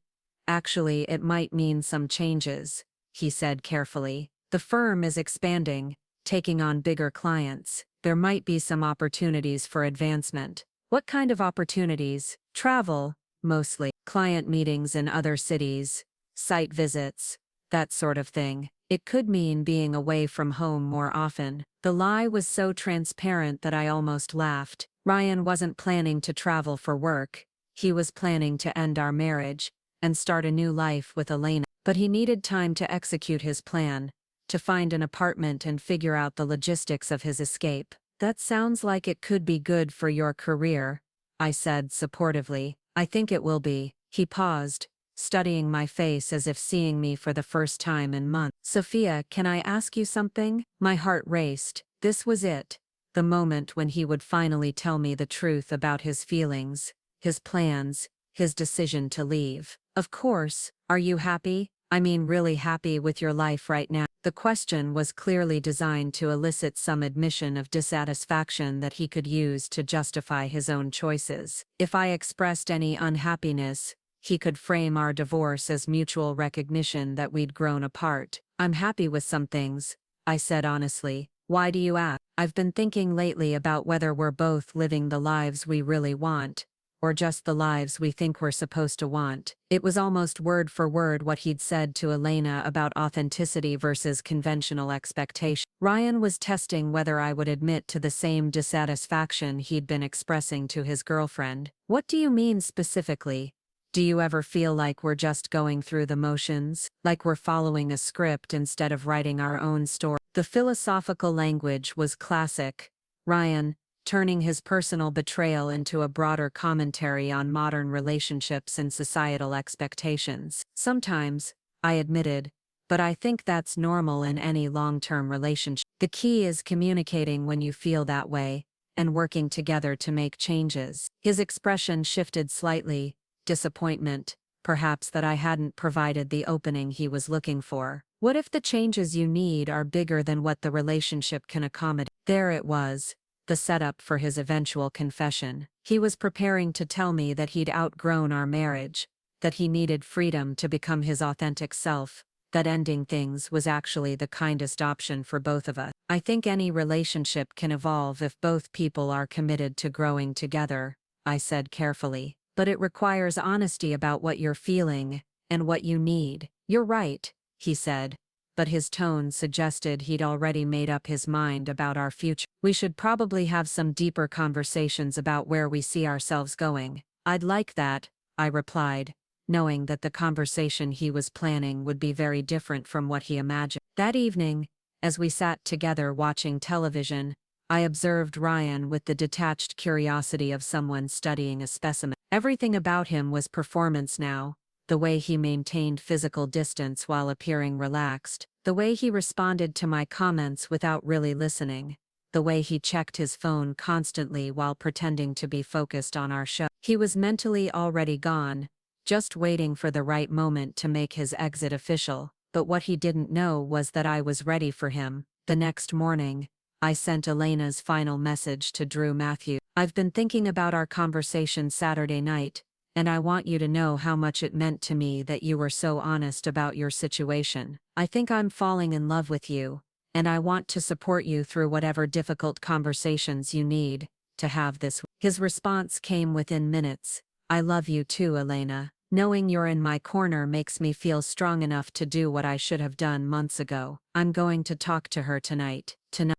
Actually, it might mean some changes, he said carefully. The firm is expanding, taking on bigger clients. There might be some opportunities for advancement. What kind of opportunities? Travel, mostly. Client meetings in other cities, site visits, that sort of thing. It could mean being away from home more often. The lie was so transparent that I almost laughed. Ryan wasn't planning to travel for work. He was planning to end our marriage and start a new life with Elena. But he needed time to execute his plan, to find an apartment and figure out the logistics of his escape. That sounds like it could be good for your career, I said supportively. I think it will be. He paused, studying my face as if seeing me for the first time in months. Sophia, can I ask you something? My heart raced. This was it. The moment when he would finally tell me the truth about his feelings, his plans, his decision to leave. Of course. Are you happy? I mean, really happy with your life right now? The question was clearly designed to elicit some admission of dissatisfaction that he could use to justify his own choices. If I expressed any unhappiness, he could frame our divorce as mutual recognition that we'd grown apart. I'm happy with some things, I said honestly. Why do you ask? I've been thinking lately about whether we're both living the lives we really want, or just the lives we think we're supposed to want. It was almost word for word what he'd said to Elena about authenticity versus conventional expectation. Ryan was testing whether I would admit to the same dissatisfaction he'd been expressing to his girlfriend. What do you mean specifically? Do you ever feel like we're just going through the motions, like we're following a script instead of writing our own story? The philosophical language was classic. Ryan, turning his personal betrayal into a broader commentary on modern relationships and societal expectations. Sometimes, I admitted, but I think that's normal in any long-term relationship. The key is communicating when you feel that way, and working together to make changes. His expression shifted slightly, disappointment, perhaps that I hadn't provided the opening he was looking for. What if the changes you need are bigger than what the relationship can accommodate? There it was. The setup for his eventual confession. He was preparing to tell me that he'd outgrown our marriage, that he needed freedom to become his authentic self, that ending things was actually the kindest option for both of us. I think any relationship can evolve if both people are committed to growing together, I said carefully. But it requires honesty about what you're feeling and what you need. You're right, he said, but his tone suggested he'd already made up his mind about our future. We should probably have some deeper conversations about where we see ourselves going. I'd like that, I replied, knowing that the conversation he was planning would be very different from what he imagined. That evening, as we sat together watching television, I observed Ryan with the detached curiosity of someone studying a specimen. Everything about him was performance now. The way he maintained physical distance while appearing relaxed, the way he responded to my comments without really listening, the way he checked his phone constantly while pretending to be focused on our show. He was mentally already gone, just waiting for the right moment to make his exit official. But what he didn't know was that I was ready for him. The next morning, I sent Elena's final message to Drew Matthews. I've been thinking about our conversation Saturday night, and I want you to know how much it meant to me that you were so honest about your situation. I think I'm falling in love with you, and I want to support you through whatever difficult conversations you need to have this. His response came within minutes. I love you too, Elena. Knowing you're in my corner makes me feel strong enough to do what I should have done months ago. I'm going to talk to her tonight.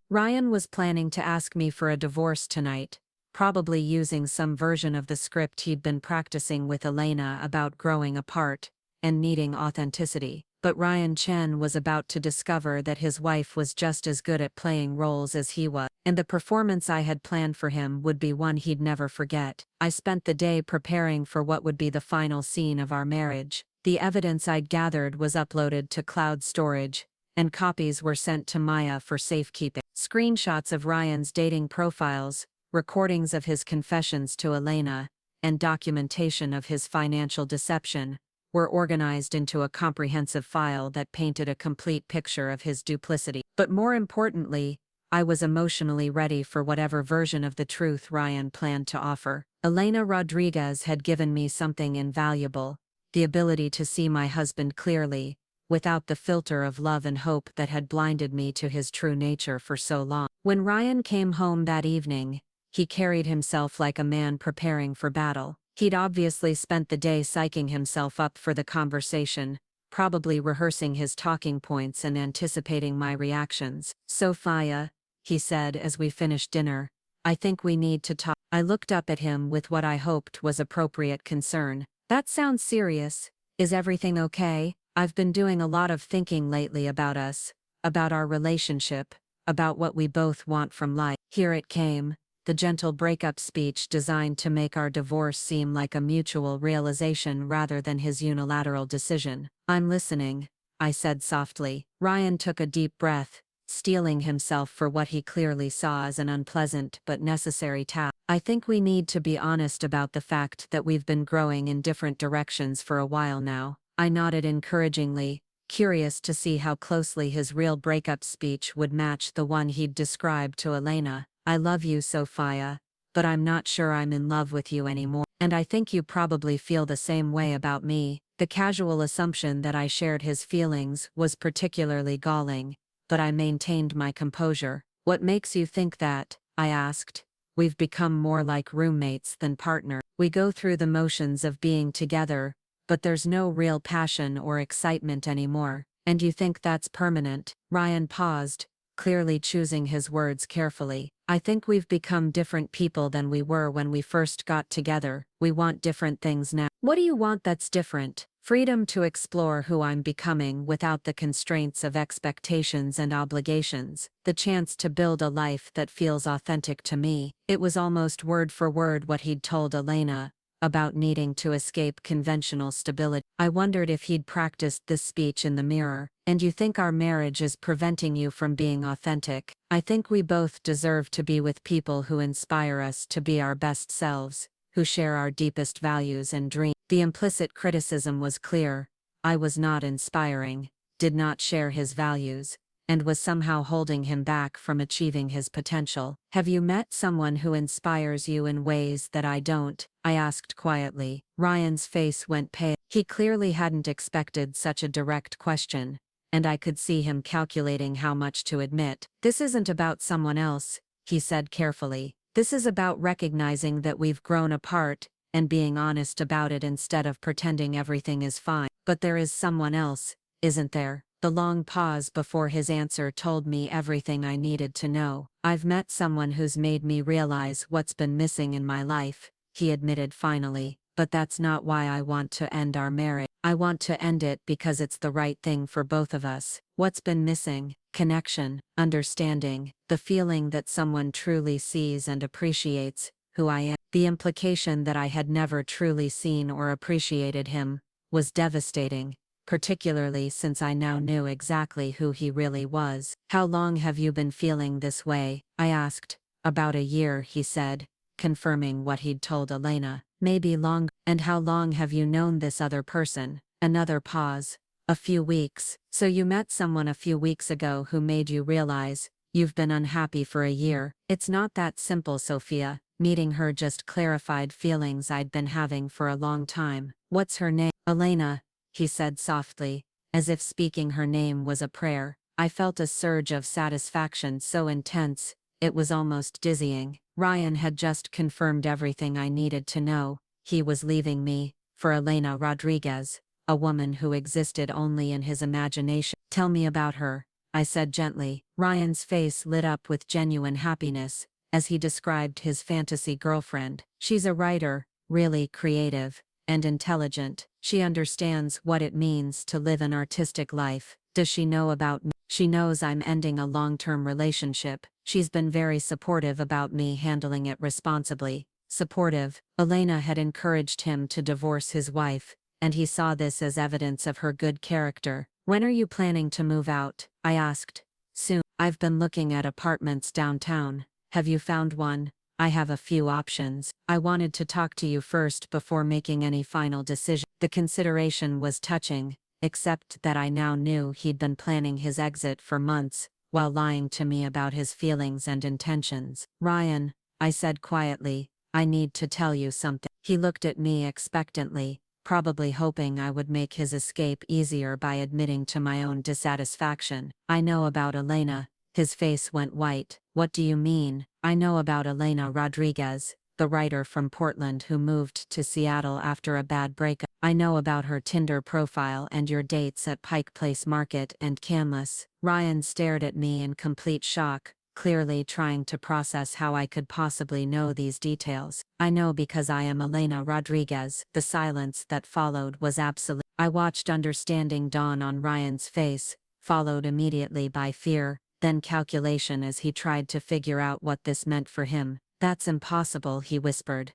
Ryan was planning to ask me for a divorce tonight, probably using some version of the script he'd been practicing with Elena about growing apart and needing authenticity. But Ryan Chen was about to discover that his wife was just as good at playing roles as he was, and the performance I had planned for him would be one he'd never forget. I spent the day preparing for what would be the final scene of our marriage. The evidence I'd gathered was uploaded to cloud storage, and copies were sent to Maya for safekeeping. Screenshots of Ryan's dating profiles, recordings of his confessions to Elena, and documentation of his financial deception were organized into a comprehensive file that painted a complete picture of his duplicity. But more importantly, I was emotionally ready for whatever version of the truth Ryan planned to offer. Elena Rodriguez had given me something invaluable, the ability to see my husband clearly, without the filter of love and hope that had blinded me to his true nature for so long. When Ryan came home that evening, he carried himself like a man preparing for battle. He'd obviously spent the day psyching himself up for the conversation, probably rehearsing his talking points and anticipating my reactions. Sophia, he said as we finished dinner, I think we need to talk. I looked up at him with what I hoped was appropriate concern. That sounds serious. Is everything okay? I've been doing a lot of thinking lately about us, about our relationship, about what we both want from life. Here it came, the gentle breakup speech designed to make our divorce seem like a mutual realization rather than his unilateral decision. I'm listening, I said softly. Ryan took a deep breath, steeling himself for what he clearly saw as an unpleasant but necessary task. I think we need to be honest about the fact that we've been growing in different directions for a while now. I nodded encouragingly, curious to see how closely his real breakup speech would match the one he'd described to Elena. I love you, Sophia, but I'm not sure I'm in love with you anymore. And I think you probably feel the same way about me. The casual assumption that I shared his feelings was particularly galling, but I maintained my composure. What makes you think that? I asked. We've become more like roommates than partners. We go through the motions of being together, but there's no real passion or excitement anymore. And you think that's permanent? Ryan paused, clearly choosing his words carefully. I think we've become different people than we were when we first got together. We want different things now. What do you want that's different? Freedom to explore who I'm becoming without the constraints of expectations and obligations. The chance to build a life that feels authentic to me. It was almost word for word what he'd told Elena, about needing to escape conventional stability. I wondered if he'd practiced this speech in the mirror. And you think our marriage is preventing you from being authentic? I think we both deserve to be with people who inspire us to be our best selves, who share our deepest values and dreams. The implicit criticism was clear. I was not inspiring, did not share his values, and was somehow holding him back from achieving his potential. Have you met someone who inspires you in ways that I don't? I asked quietly. Ryan's face went pale. He clearly hadn't expected such a direct question, and I could see him calculating how much to admit. This isn't about someone else, he said carefully. This is about recognizing that we've grown apart, and being honest about it instead of pretending everything is fine. But there is someone else, isn't there? The long pause before his answer told me everything I needed to know. I've met someone who's made me realize what's been missing in my life, he admitted finally, but that's not why I want to end our marriage. I want to end it because it's the right thing for both of us. What's been missing? Connection, understanding, the feeling that someone truly sees and appreciates who I am. The implication that I had never truly seen or appreciated him was devastating, particularly since I now knew exactly who he really was. How long have you been feeling this way? I asked. About a year, he said, confirming what he'd told Elena. Maybe longer. And how long have you known this other person? Another pause. A few weeks. So you met someone a few weeks ago who made you realize you've been unhappy for a year. It's not that simple, Sophia. Meeting her just clarified feelings I'd been having for a long time. What's her name? Elena, he said softly, as if speaking her name was a prayer. I felt a surge of satisfaction so intense, it was almost dizzying. Ryan had just confirmed everything I needed to know. He was leaving me for Elena Rodriguez, a woman who existed only in his imagination. Tell me about her, I said gently. Ryan's face lit up with genuine happiness as he described his fantasy girlfriend. She's a writer, really creative and intelligent. She understands what it means to live an artistic life. Does she know about me? She knows I'm ending a long-term relationship. She's been very supportive about me handling it responsibly. Supportive. Elena had encouraged him to divorce his wife, and he saw this as evidence of her good character. When are you planning to move out? I asked. Soon. I've been looking at apartments downtown. Have you found one? I have a few options. I wanted to talk to you first before making any final decision. The consideration was touching, except that I now knew he'd been planning his exit for months, while lying to me about his feelings and intentions. Ryan, I said quietly, I need to tell you something. He looked at me expectantly, probably hoping I would make his escape easier by admitting to my own dissatisfaction. I know about Elena. His face went white. What do you mean? I know about Elena Rodriguez, the writer from Portland who moved to Seattle after a bad breakup. I know about her Tinder profile and your dates at Pike Place Market and Canlis. Ryan stared at me in complete shock, clearly trying to process how I could possibly know these details. I know because I am Elena Rodriguez. The silence that followed was absolute. I watched understanding dawn on Ryan's face, followed immediately by fear, then calculation as he tried to figure out what this meant for him. That's impossible, he whispered.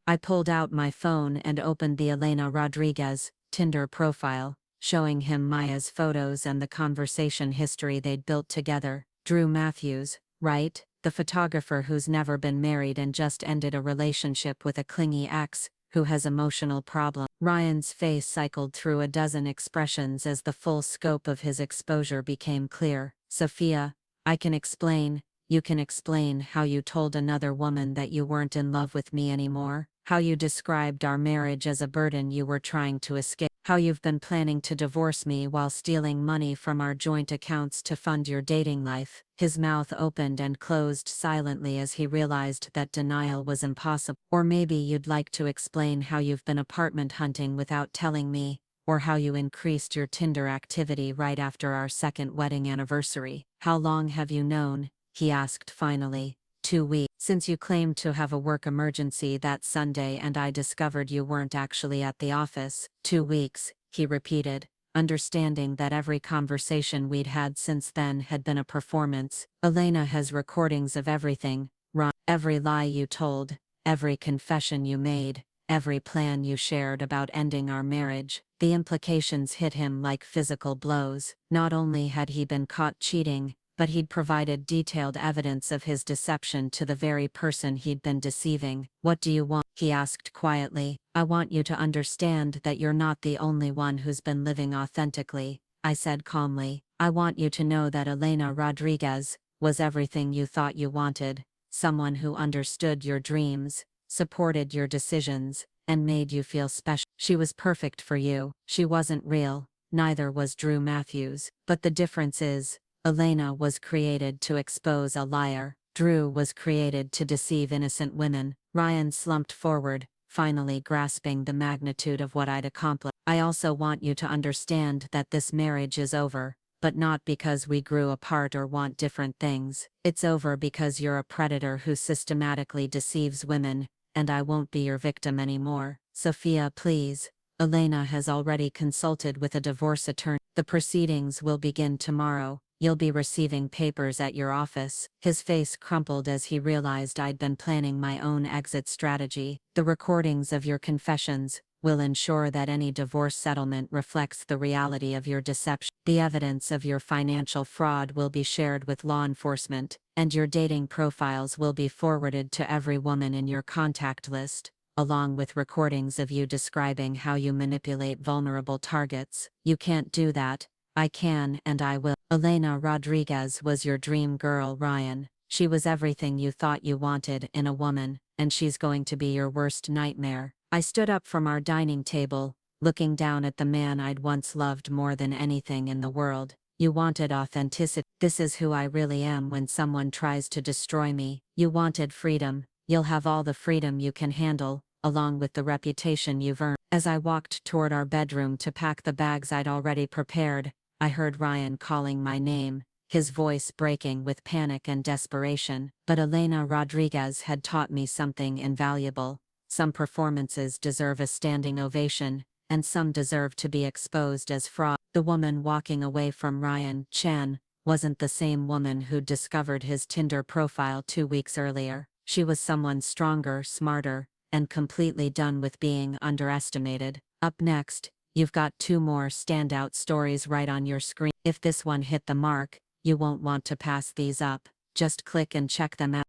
I pulled out my phone and opened the Elena Rodriguez Tinder profile, showing him Maya's photos and the conversation history they'd built together. Drew Matthews, right? The photographer who's never been married and just ended a relationship with a clingy ex, who has emotional problems. Ryan's face cycled through a dozen expressions as the full scope of his exposure became clear. Sophia, I can explain. You can explain how you told another woman that you weren't in love with me anymore, how you described our marriage as a burden you were trying to escape, how you've been planning to divorce me while stealing money from our joint accounts to fund your dating life. His mouth opened and closed silently as he realized that denial was impossible. Or maybe you'd like to explain how you've been apartment hunting without telling me, or how you increased your Tinder activity right after our second wedding anniversary. How long have you known? He asked finally. 2 weeks. Since you claimed to have a work emergency that Sunday and I discovered you weren't actually at the office. 2 weeks, he repeated, understanding that every conversation we'd had since then had been a performance. Elena has recordings of everything, Ron. Every lie you told, every confession you made, every plan you shared about ending our marriage. The implications hit him like physical blows. Not only had he been caught cheating, but he'd provided detailed evidence of his deception to the very person he'd been deceiving. What do you want? He asked quietly. I want you to understand that you're not the only one who's been living authentically, I said calmly. I want you to know that Elena Rodriguez was everything you thought you wanted, someone who understood your dreams, supported your decisions, and made you feel special. She was perfect for you. She wasn't real, neither was Drew Matthews. But the difference is, Elena was created to expose a liar. Drew was created to deceive innocent women. Ryan slumped forward, finally grasping the magnitude of what I'd accomplished. I also want you to understand that this marriage is over, but not because we grew apart or want different things. It's over because you're a predator who systematically deceives women, and I won't be your victim anymore. Sophia, please. Elena has already consulted with a divorce attorney. The proceedings will begin tomorrow. You'll be receiving papers at your office. His face crumpled as he realized I'd been planning my own exit strategy. The recordings of your confessions will ensure that any divorce settlement reflects the reality of your deception. The evidence of your financial fraud will be shared with law enforcement, and your dating profiles will be forwarded to every woman in your contact list, along with recordings of you describing how you manipulate vulnerable targets. You can't do that. I can and I will. Elena Rodriguez was your dream girl, Ryan. She was everything you thought you wanted in a woman, and she's going to be your worst nightmare. I stood up from our dining table, looking down at the man I'd once loved more than anything in the world. You wanted authenticity. This is who I really am when someone tries to destroy me. You wanted freedom. You'll have all the freedom you can handle, along with the reputation you've earned. As I walked toward our bedroom to pack the bags I'd already prepared, I heard Ryan calling my name, his voice breaking with panic and desperation. But Elena Rodriguez had taught me something invaluable. Some performances deserve a standing ovation, and some deserve to be exposed as fraud. The woman walking away from Ryan Chan wasn't the same woman who'd discovered his Tinder profile 2 weeks earlier. She was someone stronger, smarter, and completely done with being underestimated. Up next, you've got 2 more standout stories right on your screen. If this one hit the mark, you won't want to pass these up. Just click and check them out.